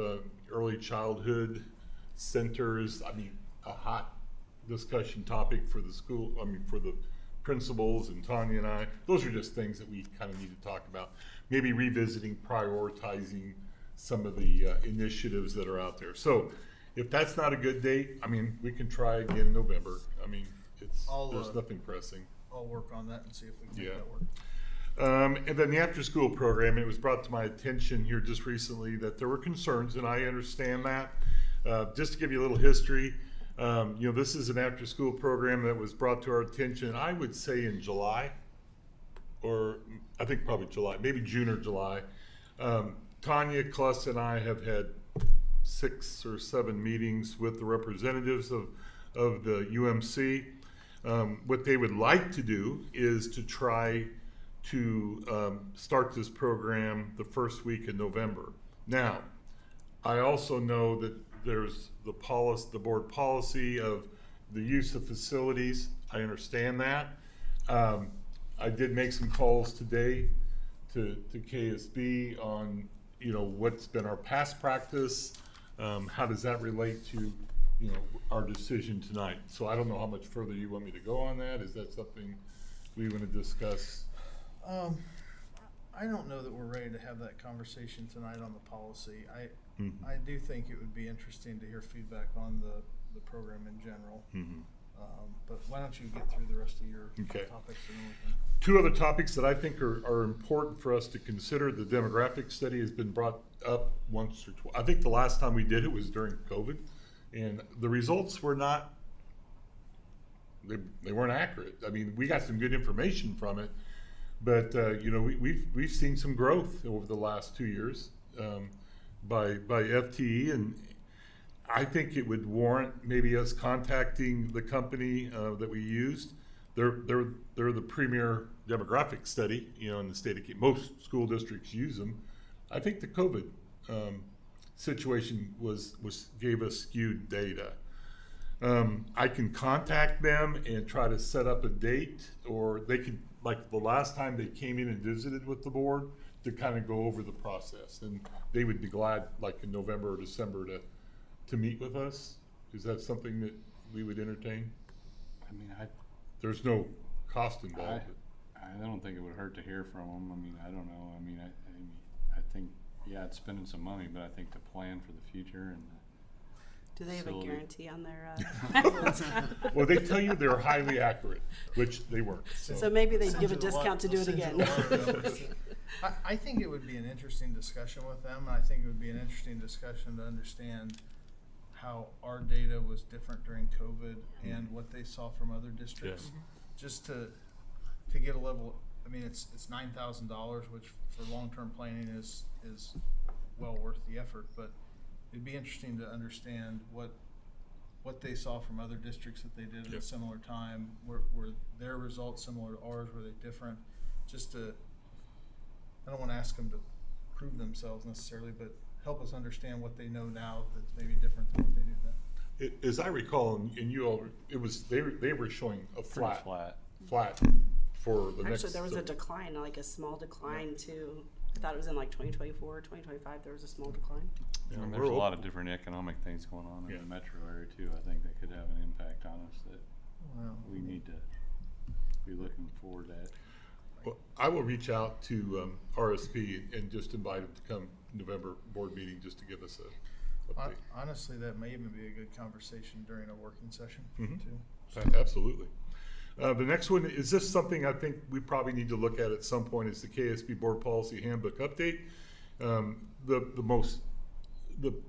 Early childhood centers, I mean, a hot discussion topic for the school, I mean, for the principals and Tanya and I. Those are just things that we kind of need to talk about. Maybe revisiting, prioritizing some of the initiatives that are out there. So if that's not a good date, I mean, we can try again in November. I mean, there's nothing pressing. I'll work on that and see if we can make Yeah. that work. And then the after-school program, it was brought to my attention here just recently that there were concerns, and I understand that. Just to give you a little history, you know, this is an after-school program that was brought to our attention, I would say in July, or I think probably July, maybe June or July. Tanya Kluss and I have had 6 or 7 meetings with the representatives of the UMC. What they would like to do is to try to start this program the first week in November. Now, I also know that there's the board policy of the use of facilities. I understand that. I did make some calls today to KSB on, you know, what's been our past practice. How does that relate to, you know, our decision tonight? So I don't know how much further you want me to go on that. Is that something we want to discuss? I don't know that we're ready to have that conversation tonight on the policy. I do think it would be interesting to hear feedback on the program in general. But why don't you get through the rest of your topics and then we can. 2 other topics that I think are important for us to consider. The demographic study has been brought up once or twice. I think the last time we did it was during COVID, and the results were not, they weren't accurate. I mean, we got some good information from it, but you know, we've seen some growth over the last 2 years by FTE, and I think it would warrant maybe us contacting the company that we used. They're the premier demographic study, you know, in the state of Kansas. Most school districts use them. I think the COVID situation gave us skewed data. I can contact them and try to set up a date, or they could, like the last time they came in and visited with the board, to kind of go over the process, and they would be glad, like in November or December, to meet with us. Is that something that we would entertain? I mean, There's no cost involved. I don't think it would hurt to hear from them. I mean, I don't know. I mean, I think yeah, it's spending some money, but I think the plan for the future and Do they have a facility- guarantee on their? Well, they tell you they're highly accurate, which they weren't. So maybe they'd Send give a you the discount to do it send you again. the numbers. I think it would be an interesting discussion with them, and I think it would be an interesting discussion to understand how our data was different during COVID and what they saw from other districts. Yes. Just to get a level, I mean, it's $9,000, which for long-term planning is well worth the effort, but it'd be interesting to understand what they saw from other districts that they did at a Yep. similar time. Were their results similar to ours? Were they different? Just to, I don't want to ask them to prove themselves necessarily, but help us understand what they know now that's maybe different than what they do then. As I recall, and you all, it was, they were showing a pretty flat flat. for the next. Actually, there was a decline, like a small decline too. I thought it was in like 2024, 2025, there was a small decline. Yeah, And we're there's a lot open. of different economic things going on in Yeah. the metro area too, I think that could have an impact on us that Well, we need to be looking forward at. Well, I will reach out to RSP and just invite them to come November board meeting just to give us a update. honestly, that may even be a good conversation during a working session Mhm. too. Absolutely. The next one, is this something I think we probably need to look at some point, is the KSB Board Policy Handbook update. The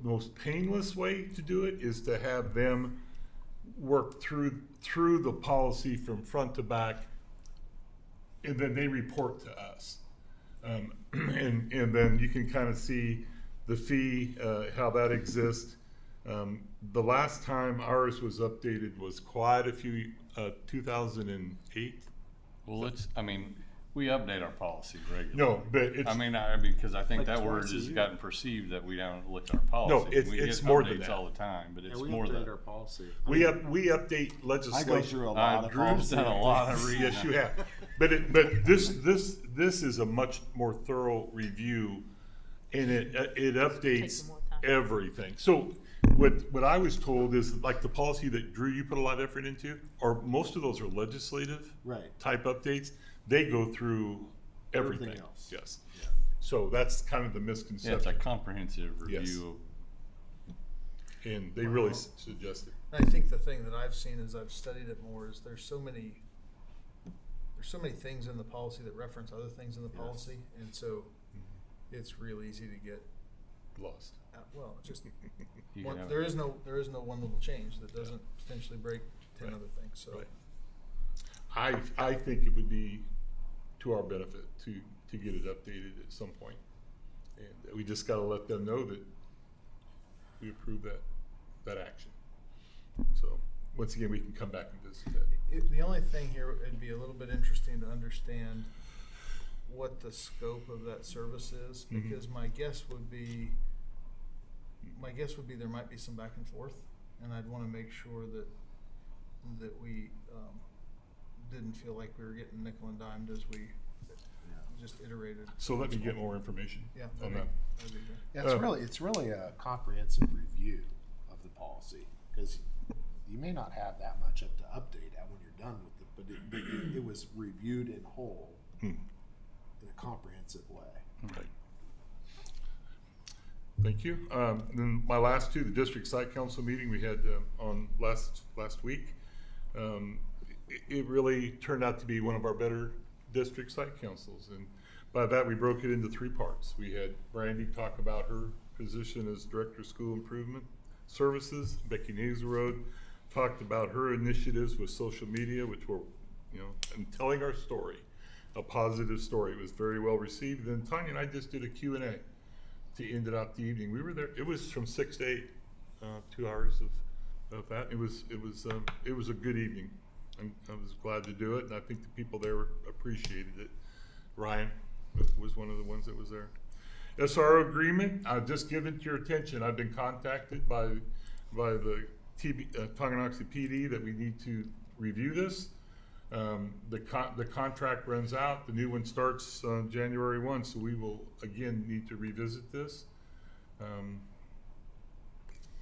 most painless way to do it is to have them work through the policy from front to back, and then they report to us. And then you can kind of see the fee, how that exists. The last time ours was updated was quite a few, 2008. Well, we update our policies regularly. No, but it's. Because I think Like that word twice a has year. gotten perceived that we don't look at our policy. it's more than We get that. updates all the time, but Yeah, it's we more update than. our policy. We update I legislation. go through a lot of Drew's policy. done a lot of reading. Yes, you have. But this is a much more thorough review, and it updates Takes more time. everything. So what I was told is, like, the policy that Drew, you put a lot of effort into, or most of those are legislative Right. type updates. They go through everything. Everything else. Yes. Yeah. So that's kind of the Yeah, it's misconception, a comprehensive Yes. review and they really suggest it. And I think the thing that I've seen as I've studied it more is there's so many things in the policy that reference other things in the Yes. policy, and so it's real easy to get Lost. well. Just You one, can have- there is no one little change that doesn't potentially break 10 Right. other things. So Right. I think it would be to our benefit to get it updated at some point. And we just gotta let them know that we approve that action. So, once again, we can come back and visit that. the only thing here, it'd be a little bit interesting to understand what the scope of that service is, Mhm. because my guess would be there might be some back and forth, and I'd want to make sure that we didn't feel like we were getting nickel and dimed as we just iterated. So let me get more information Yeah, on that'd that. be good. Yeah, it's really a comprehensive review of the policy, because you may not have that much up to update at when you're done with it, but it was reviewed in whole Hmm. in a comprehensive way. Okay. Thank you. Then my last two, the district site council meeting we had on last week. It really turned out to be one of our better district site councils, and by that we broke it into three parts. We had Brandy talk about her position as director of school improvement services. Becky Naserode talked about her initiatives with social media, which were, and telling our story, a positive story. It was very well received. Then Tanya and I just did a Q&A to end it out the evening. We were there. It was from 6 to 8, 2 hours of that. It was a good evening. I was glad to do it, and I think the people there appreciated it. Ryan was one of the ones that was there. SRO agreement, just give it your attention. I've been contacted by the Tonganoxie PD that we need to review this. The contract runs out. The new one starts on January 1, so we will again need to revisit this.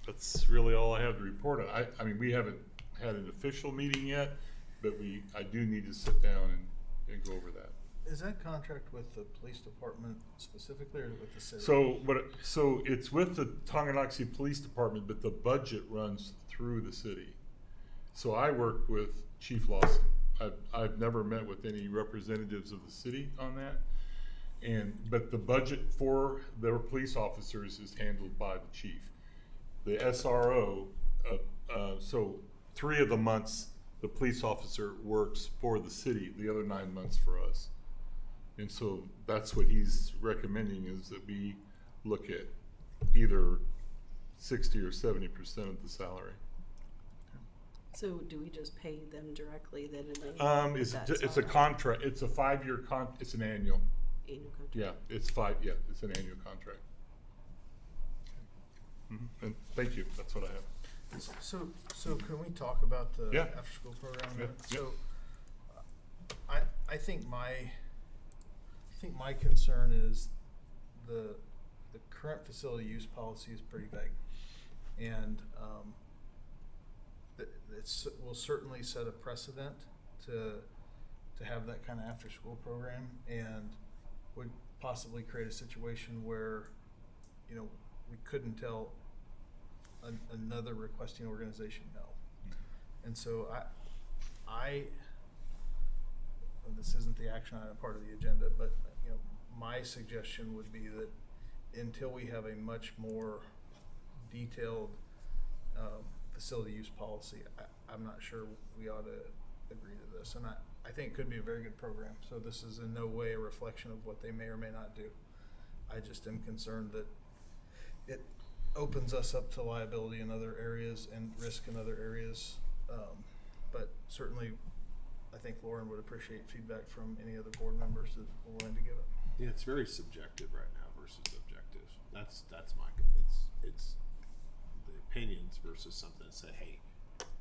That's really all I have to report on. I mean, we haven't had an official meeting yet, but I do need to sit down and go over that. Is that contract with the police department specifically or with the city? So it's with the Tonganoxie Police Department, but the budget runs through the city. So I work with Chief Lawson. I've never met with any representatives of the city on that. But the budget for their police officers is handled by the chief. The SRO, so 3 of the months the police officer works for the city, the other 9 months for us. And so that's what he's recommending, is that we look at either 60 or 70% of the salary. So do we just pay them directly then? And they It's a contract. It's a 5-year it's an annual. annual contract? Yeah, it's an annual contract. And thank you. That's what I have. So can we talk about the Yeah. after-school program? Yeah, So, I think my concern is the current facility use policy is pretty vague, and it will certainly set a precedent to have that kind of after-school program, and would possibly create a situation where, you know, we couldn't tell another requesting organization no. And so this isn't the action item part of the agenda, but you know, my suggestion would be that until we have a much more detailed facility use policy, I'm not sure we ought to agree to this. And I think it could be a very good program. So this is in no way a reflection of what they may or may not do. I just am concerned that it opens us up to liability in other areas and risk in other areas. But certainly, I think Lauren would appreciate feedback from any other board members that are willing to give it. Yeah, it's very subjective right now versus objective. That's my, it's the opinions versus something that say, hey,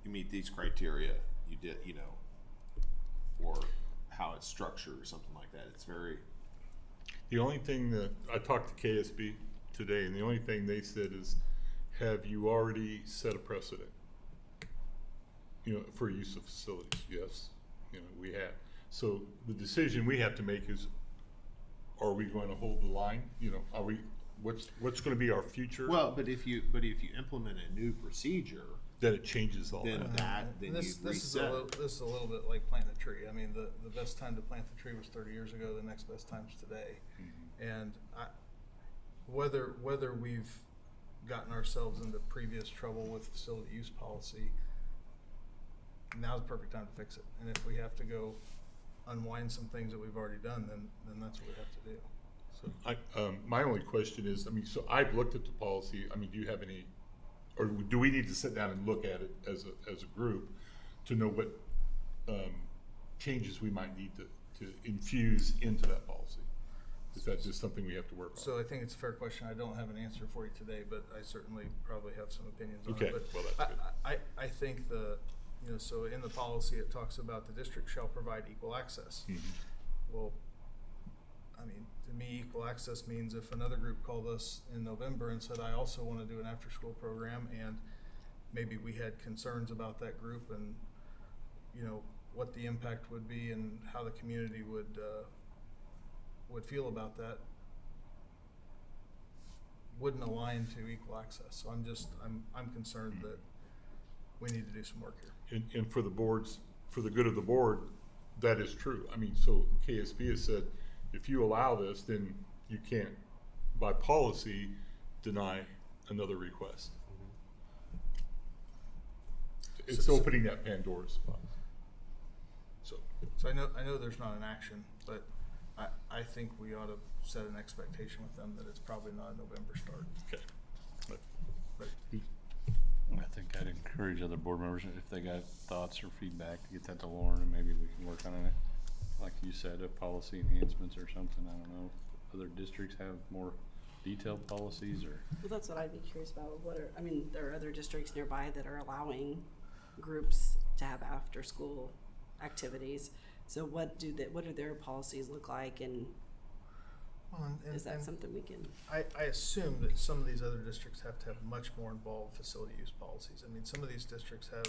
you meet these criteria, you did, you know, or how it's structured or something like that. It's very. The only thing that I talked to KSB today, and the only thing they said is, have you already set a precedent? You know, for use of facilities? Yes, you know, we have. So the decision we have to make is, are we going to hold the line? You know, are we? What's going to be our future? Well, but if you implement a new procedure, then it changes all then that. then This you is reset. this is a little bit like planting a tree. I mean, the best time to plant the tree was 30 years ago. The next best time's today. And whether we've gotten ourselves into previous trouble with facility use policy, now's the perfect time to fix it. And if we have to go unwind some things that we've already done, then that's what we have to do. So my only question is, I mean, so I've looked at the policy. I mean, do you have any, or do we need to sit down and look at it as a group to know what changes we might need to infuse into that policy? Is that just something we have to work on? So I think it's a fair question. I don't have an answer for you today, but I certainly probably have some opinions on Okay, it. But well, that's good. I think so in the policy it talks about the district shall provide equal access. Well, I mean, to me, equal access means if another group called us in November and said, I also want to do an after-school program, and maybe we had concerns about that group and, you know, what the impact would be and how the community would feel about that, wouldn't align to equal access. So I'm concerned that we need to do some work here. And for the boards, for the good of the board, that is true. I mean, so KSB has said, if you allow this, then you can't, by policy, deny another request. It's opening that Pandora's box. So I know there's not an action, but I think we ought to set an expectation with them that it's probably not a November start. Okay. But I think I'd encourage other board members, if they got thoughts or feedback, to get that to Lauren, and maybe we can work on it. Like you said, a policy enhancements or something. I don't know if other districts have more detailed policies or. Well, that's what I'd be curious about. There are other districts nearby that are allowing groups to have after-school activities. So what do their policies look like, and is that something we can? I assume that some of these other districts have to have much more involved facility use policies. I mean, some of these districts have,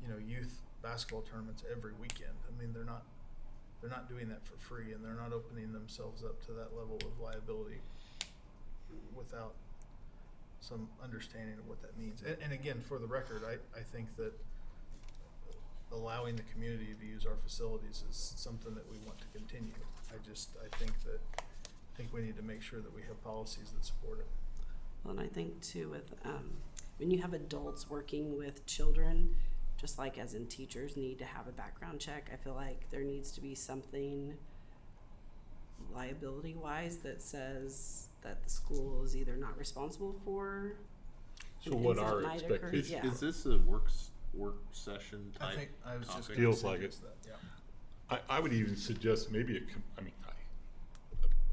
you know, youth basketball tournaments every weekend. I mean, they're they're not doing that for free, and they're not opening themselves up to that level of liability without some understanding of what that means. And again, for the record, I think that allowing the community to use our facilities is something that we want to continue. I think we need to make sure that we have policies that support it. Well, and I think too with when you have adults working with children, just like as in teachers need to have a background check, I feel like there needs to be something liability wise that says that the school is either not responsible for So an what incident our might occur. expectations? Yeah. Is this a work session type I think I was just topic? gonna Feels like it. suggest that, yeah. I would even suggest maybe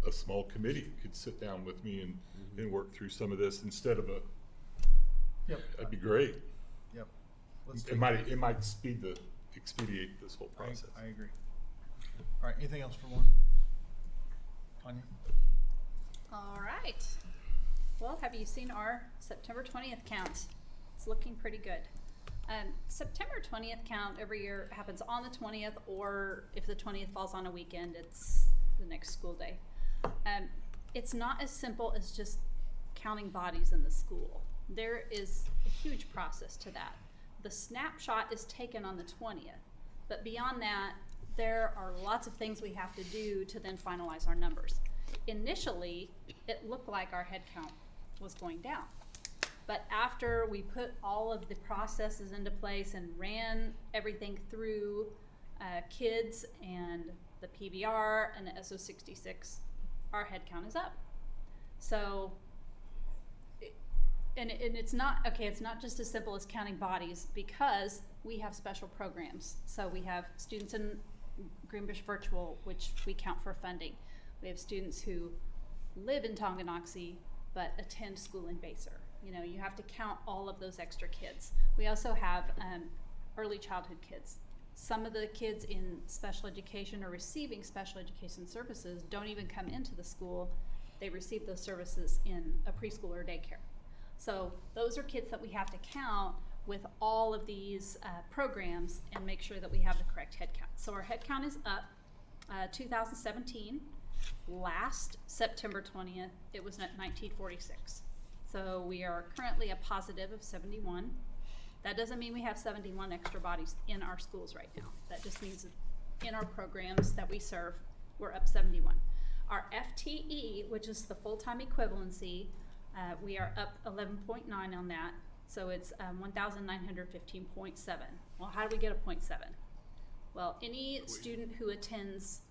a small committee could sit down with me and work through some of this instead of Yep. that'd be great. Yep. Let's It take might expedite this whole process. I agree. All right, anything else for Lauren? Tanya? All right. Well, have you seen our September 20th count? It's looking pretty good. September 20th count every year happens on the 20th, or if the 20th falls on a weekend, it's the next school day. It's not as simple as just counting bodies in the school. There is a huge process to that. The snapshot is taken on the 20th, but beyond that, there are lots of things we have to do to then finalize our numbers. Initially, it looked like our head count was going down. But after we put all of the processes into place and ran everything through kids and the PBR and the SO66, our head count is up. So, and it's not, okay, it's not just as simple as counting bodies, because we have special programs. So we have students in Greenbush Virtual, which we count for funding. We have students who live in Tonganoxie but attend school in Basel. You know, you have to count all of those extra kids. We also have early childhood kids. Some of the kids in special education or receiving special education services don't even come into the school. They receive those services in a preschool or daycare. So those are kids that we have to count with all of these programs and make sure that we have the correct head count. So our head count is up. 2017, last September 20th, it was at 1946. So we are currently a positive of 71. That doesn't mean we have 71 extra bodies in our schools right now. That just means that in our programs that we serve, we're up 71. Our FTE, which is the full-time equivalency, we are up 11.9 on that. So it's 1,915.7. Well, how do we get a 0.7? Well, any student who attends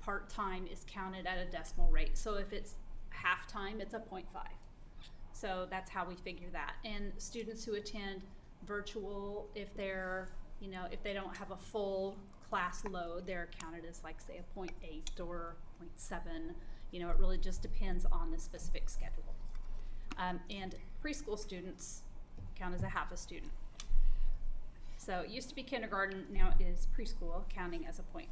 part-time is counted at a decimal rate. So if it's half-time, it's a 0.5. So that's how we figure that. And students who attend virtual, if they're, you know, if they don't have a full class load, they're counted as like, say, a 0.8 or 0.7. You know, it really just depends on the specific schedule. And preschool students count as a half a student. So it used to be kindergarten, now it is preschool, counting as a 0.5.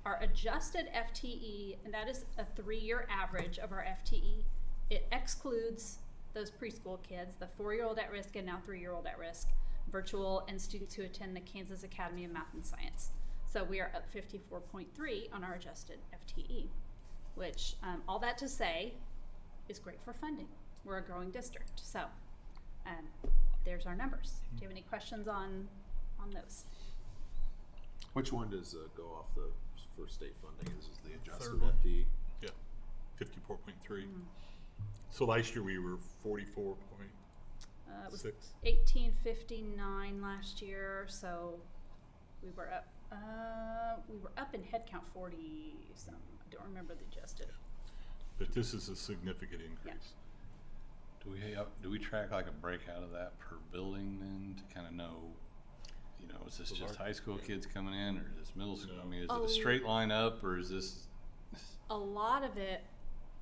Our adjusted FTE, and that is a 3-year average of our FTE, it excludes those preschool kids, the 4-year-old at risk and now 3-year-old at risk, virtual, and students who attend the Kansas Academy of Math and Science. So we are up 54.3 on our adjusted FTE, which all that to say is great for funding. We're a growing district, so there's our numbers. Do you have any questions on those? Which one does go off the for state funding? Is the adjusted Third one. FTE? Yeah, 54.3. So last year we were 44.6. It was 1859 last year, so we were up. We were up in head count 40 some. I don't remember the adjusted. But this is a significant increase. Yeah. Do we track like a breakout of that per building then to kind of know, you know, is this just high school kids coming in, or is this middle school? I mean, is it a straight line up, or is this? A lot of it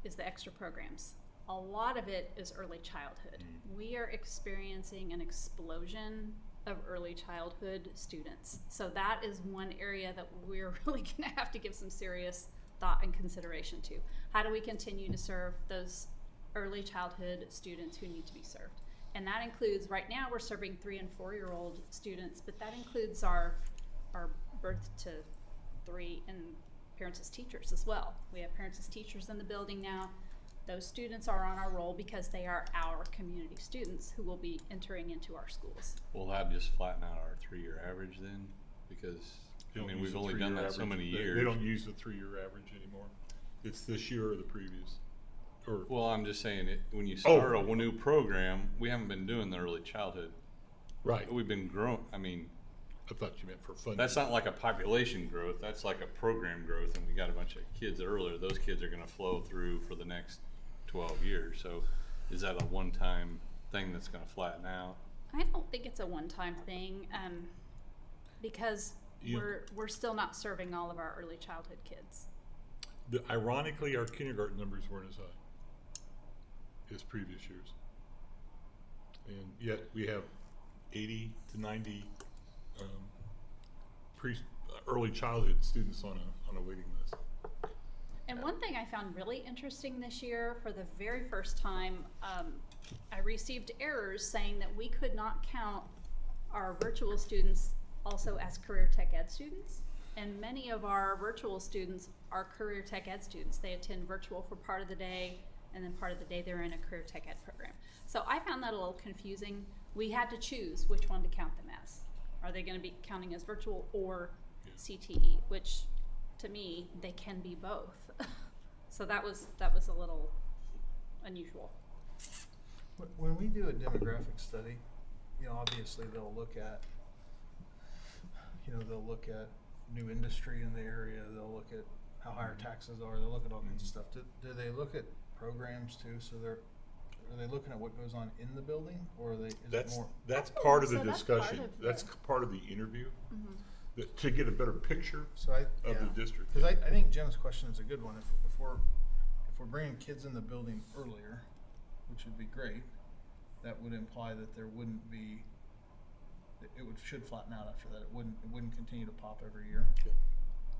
is the extra programs. A lot of it is early childhood. We are experiencing an explosion of early childhood students. So that is one area that we're really gonna have to give some serious thought and consideration to. How do we continue to serve those early childhood students who need to be served? And that includes, right now we're serving 3- and 4-year-old students, but that includes our birth to 3, and parents as teachers as well. We have parents as teachers in the building now. Those students are on our roll because they are our community students who will be entering into our schools. Will that just flatten out our 3-year average then? Because, They I don't mean, use we've the only done 3-year that so average. many They- years. They don't use the 3-year average anymore. It's this year or the previous. Or, Well, I'm just saying, when you Oh. start a new program, we haven't been doing the early childhood. right. We've been growing, I mean, I thought you meant for funding. that's not like a population growth, that's like a program growth, and we got a bunch of kids earlier. Those kids are gonna flow through for the next 12 years. So is that a one-time thing that's gonna flatten out? I don't think it's a one-time thing, because You- we're still not serving all of our early childhood kids. Ironically, our kindergarten numbers weren't as high as previous years. And yet we have 80 to 90 early childhood students on a waiting list. And one thing I found really interesting this year, for the very first time, I received errors saying that we could not count our virtual students also as career tech ed students. And many of our virtual students are career tech ed students. They attend virtual for part of the day, and then part of the day they're in a career tech ed program. So I found that a little confusing. We had to choose which one to count them as. Are they going to be counting as virtual or CTE? Which, to me, they can be both. So that was a little unusual. When we do a demographic study, you know, obviously they'll look at new industry in the area, they'll look at how high our taxes are, they'll look at all kinds of stuff. Do they look at programs too? So are they looking at what goes on in the building, or is it more? That's part of the So that's part discussion. of That's the- part of the interview, Mhm. to get a better picture So of the district. Because I think Jim's question is a good one. If we're bringing kids in the building earlier, which would be great, that would imply that there wouldn't be, should flatten out after that. It wouldn't continue to pop every year. Okay.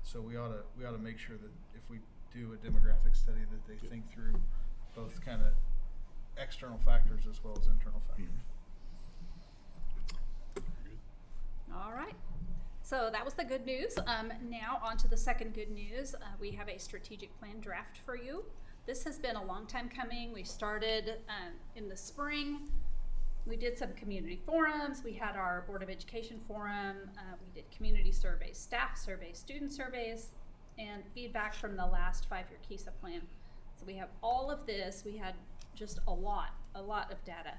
So we ought to make sure that if we do a demographic study, that they think through both kind of external factors as well as internal factors. All right. So that was the good news. Now on to the second good news. We have a strategic plan draft for you. This has been a long time coming. We started in the spring. We did some community forums. We had our Board of Education forum. We did community surveys, staff surveys, student surveys, and feedback from the last 5-year KESA plan. So we have all of this. We had just a lot of data.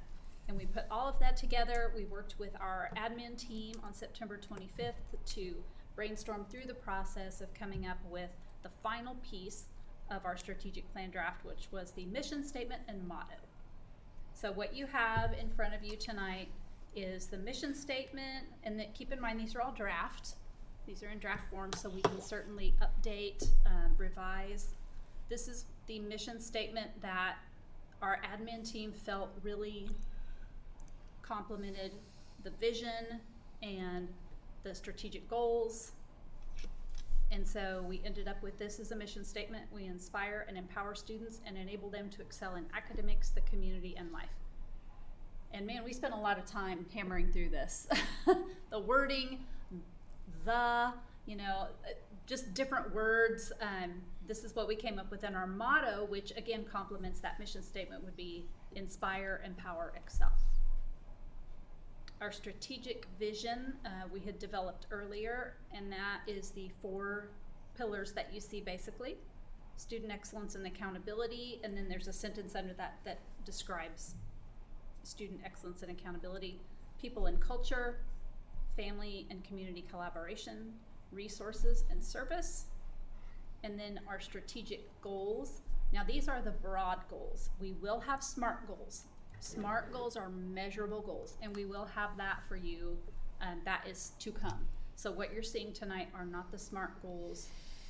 And we put all of that together. We worked with our admin team on September 25th to brainstorm through the process of coming up with the final piece of our strategic plan draft, which was the mission statement and motto. So what you have in front of you tonight is the mission statement, and that, keep in mind these are all draft. These are in draft form, so we can certainly update, revise. This is the mission statement that our admin team felt really complemented the vision and the strategic goals. And so we ended up with this as a mission statement. We inspire and empower students and enable them to excel in academics, the community, and life. And man, we spent a lot of time hammering through this. The wording, just different words. This is what we came up with in our motto, which again complements that mission statement, would be inspire, empower, excel. Our strategic vision we had developed earlier, and that is the 4 pillars that you see basically. Student excellence and accountability, and then there's a sentence under that that describes student excellence and accountability. People and culture, family and community collaboration, resources and service, and then our strategic goals. Now these are the broad goals. We will have SMART goals. SMART goals are measurable goals, and we will have that for you. That is to come. So what you're seeing tonight are not the SMART goals,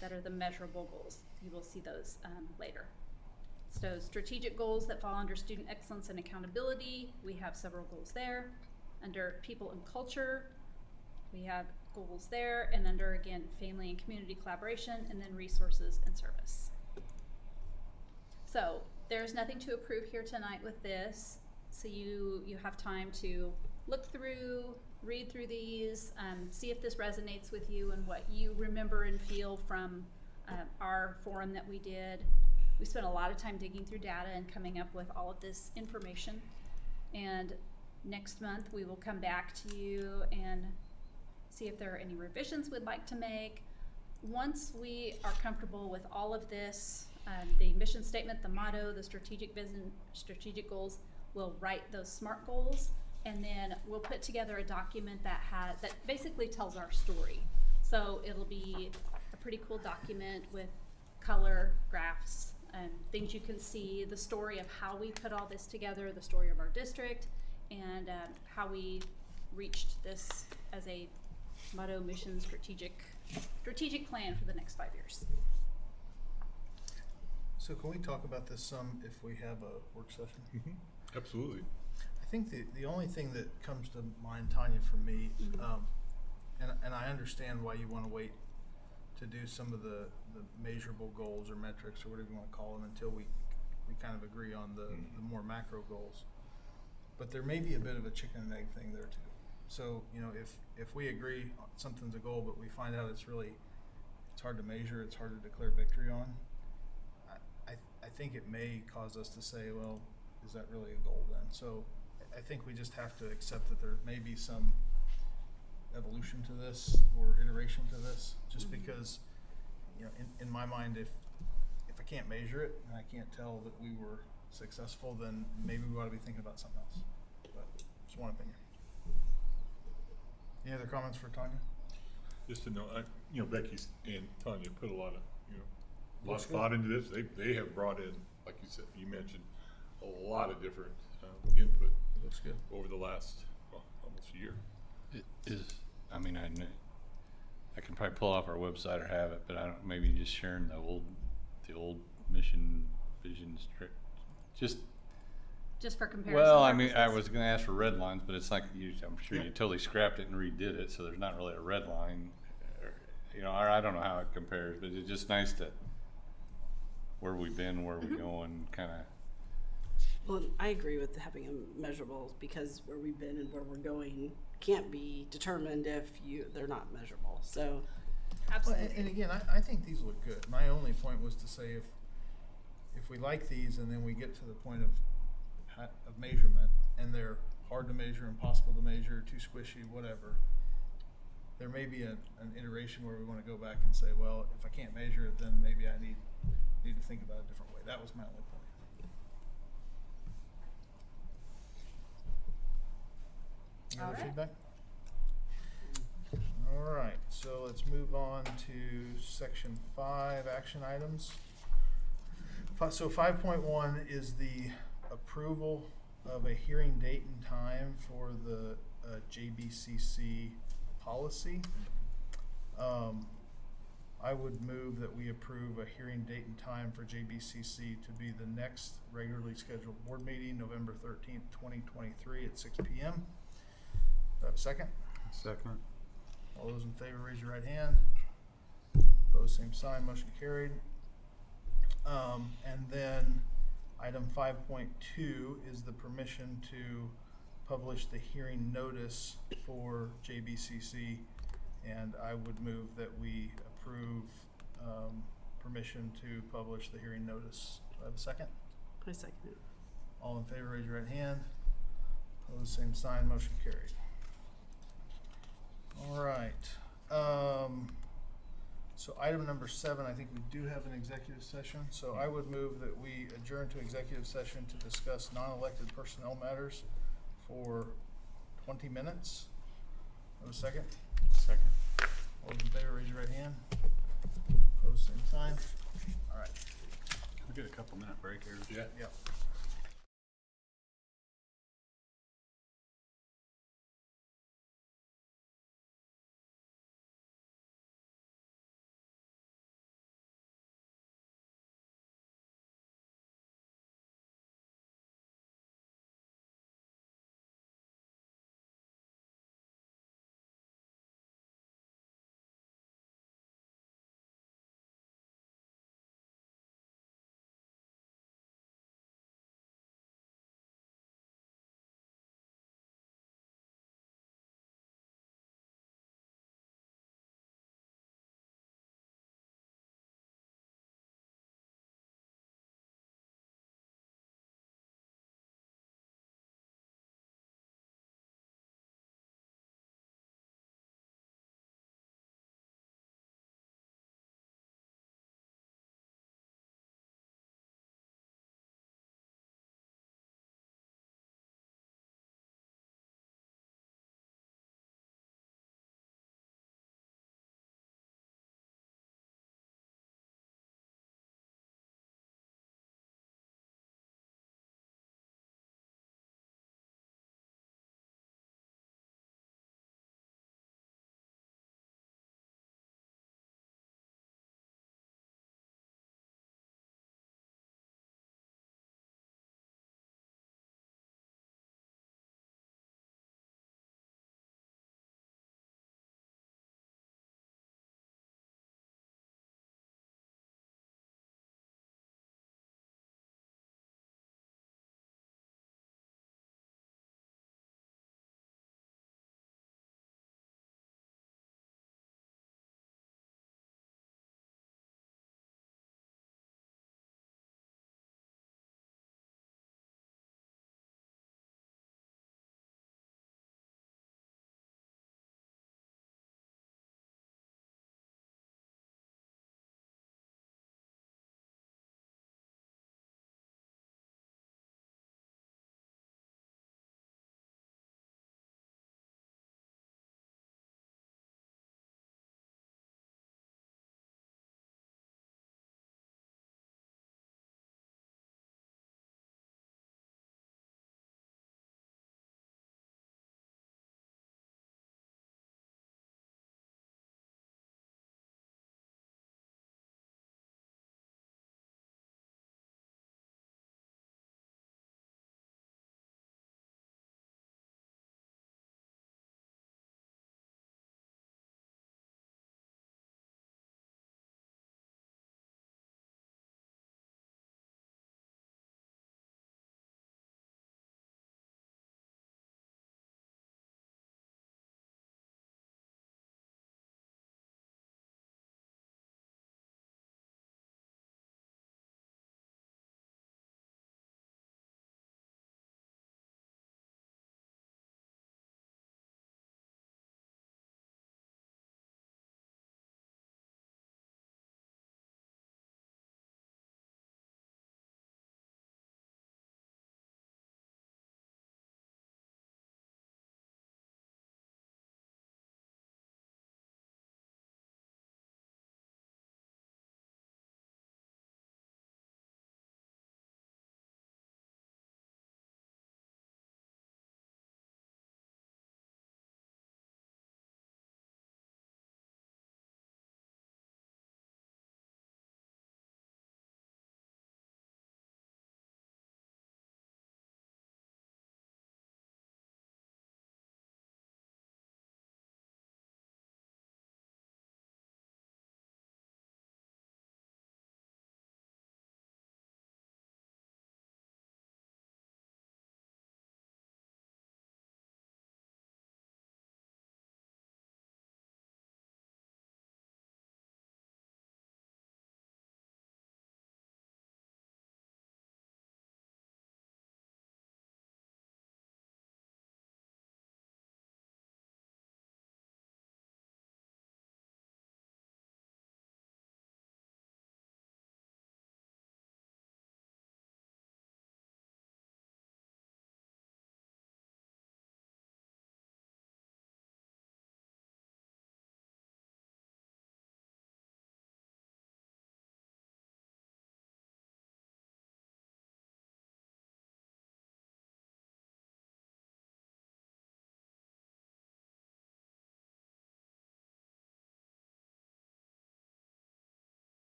that are the measurable goals. You will see those later. So strategic goals that fall under student excellence and accountability, we have several goals there. Under people and culture, we have goals there, and under, again, family and community collaboration, and then resources and service. So there's nothing to approve here tonight with this, so you have time to look through, read through these, see if this resonates with you and what you remember and feel from our forum that we did. We spent a lot of time digging through data and coming up with all of this information. And next month we will come back to you and see if there are any revisions we'd like to make. Once we are comfortable with all of this, the mission statement, the motto, the strategic vision, strategic goals, we'll write those SMART goals, and then we'll put together a document that basically tells our story. So it'll be a pretty cool document with color, graphs, and things you can see, the story of how we put all this together, the story of our district, and how we reached this as a motto, mission, strategic plan for the next 5 years. So can we talk about this some if we have a work session? Mm-hmm. Absolutely. I think the only thing that comes to mind, Tanya, for me, and I understand why you want to wait to do some of the measurable goals or metrics or whatever you want to call them until we kind of agree on the more macro goals. But there may be a bit of a chicken and egg thing there too. So, you know, if we agree something's a goal, but we find out it's hard to measure, it's hard to declare victory on, I think it may cause us to say, well, is that really a goal then? So I think we just have to accept that there may be some evolution to this or iteration to this, just because, you know, in my mind, if I can't measure it and I can't tell that we were successful, then maybe we ought to be thinking about something else. But just one opinion. Any other comments for Tanya? Just to know, Becky and Tanya put a lot of, Looks good. thought into this. They have brought in, like you said, you mentioned, a lot of different input. Looks good. Over the last almost a year. It is, I mean, I can probably pull off our website or have it, but I don't, maybe just sharing the old mission, vision, just for comparison. well, I mean, I purposes. was going to ask for red lines, but it's like I'm sure you totally scrapped it and redid it, so there's not really a red line. Or, I don't know how it compares, but it's just nice to where we've been, where we're going, kind of. Well, I agree with having them measurable because where we've been and where we're going can't be determined if they're not measurable. So, Absolutely. Well, and again, I think these look good. My only point was to say if we like these and then we get to the point of measurement and they're hard to measure, impossible to measure, too squishy, whatever, there may be an iteration where we want to go back and say, well, if I can't measure it, then maybe I need to think about it a different way. That was my only point. Any other feedback? All right, so let's move on to section 5, action items. So 5.1 is the approval of a hearing date and time for the JBCC policy. I would move that we approve a hearing date and time for JBCC to be the next regularly scheduled board meeting, November 13th, 2023 at 6 p.m. Do I have a second? Second. All those in favor, raise your right hand. Opposed, same sign, motion carried. And then item 5.2 is the permission to publish the hearing notice for JBCC, and I would move that we approve permission to publish the hearing notice. Do I have a second? I second it. All in favor, raise your right hand. Opposed, same sign, motion carried. All right. So item number 7, I think we do have an executive session. So I would move that we adjourn to executive session to discuss non-elected personnel matters for 20 minutes. Have a second? Second. All those in favor, raise your right hand. Opposed, same sign. All right. Can we get a couple minute break here? Yeah. Yep.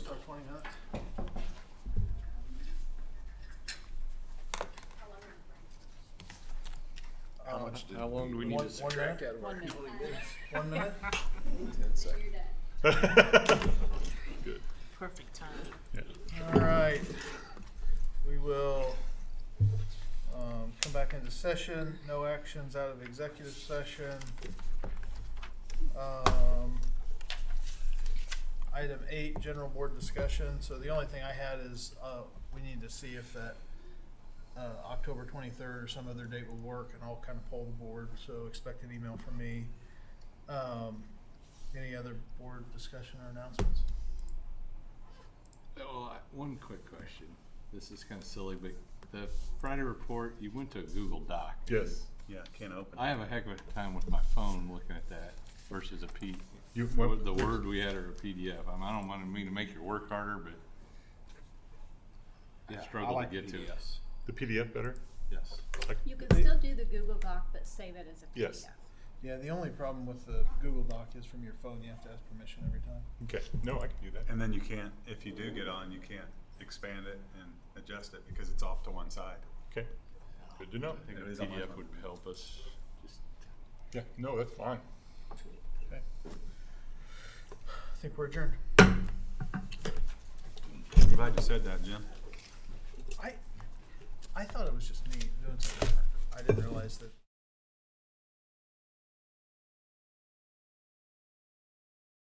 start 20 minutes. How much did? How long do we need One- to one subtract minute? out of our 1 minute. 1 minute? 10 seconds. Good. Perfect time. Yeah. All right. We will come back into session. No actions out of executive session. Item 8, general board discussion. So the only thing I had is we need to see if that October 23rd or some other date will work, and I'll kind of poll the board. So expect an email from me. Any other board discussion or announcements? Well, one quick question. This is kind of silly, but the Friday report, you went to a Google Doc. Yes. Yeah, can't open. I have a heck of a time with my phone looking at that versus a You the word we had or a PDF. I don't want me to make your work harder, but I struggle to get to it. The PDF better? Yes. You can still do the Google Doc, but save it as a PDF. Yes. Yeah, the only problem with the Google Doc is from your phone, you have to ask permission every time. Okay. No, I can do that. And then you can't, if you do get on, you can't expand it and adjust it because it's off to one side. Okay. Good to know. I think It a is on my PDF phone. would help us. Just Yeah. No, that's fine. Okay. I think we're adjourned. I'm glad you said that, Jim. I thought it was just me doing something different. I didn't realize that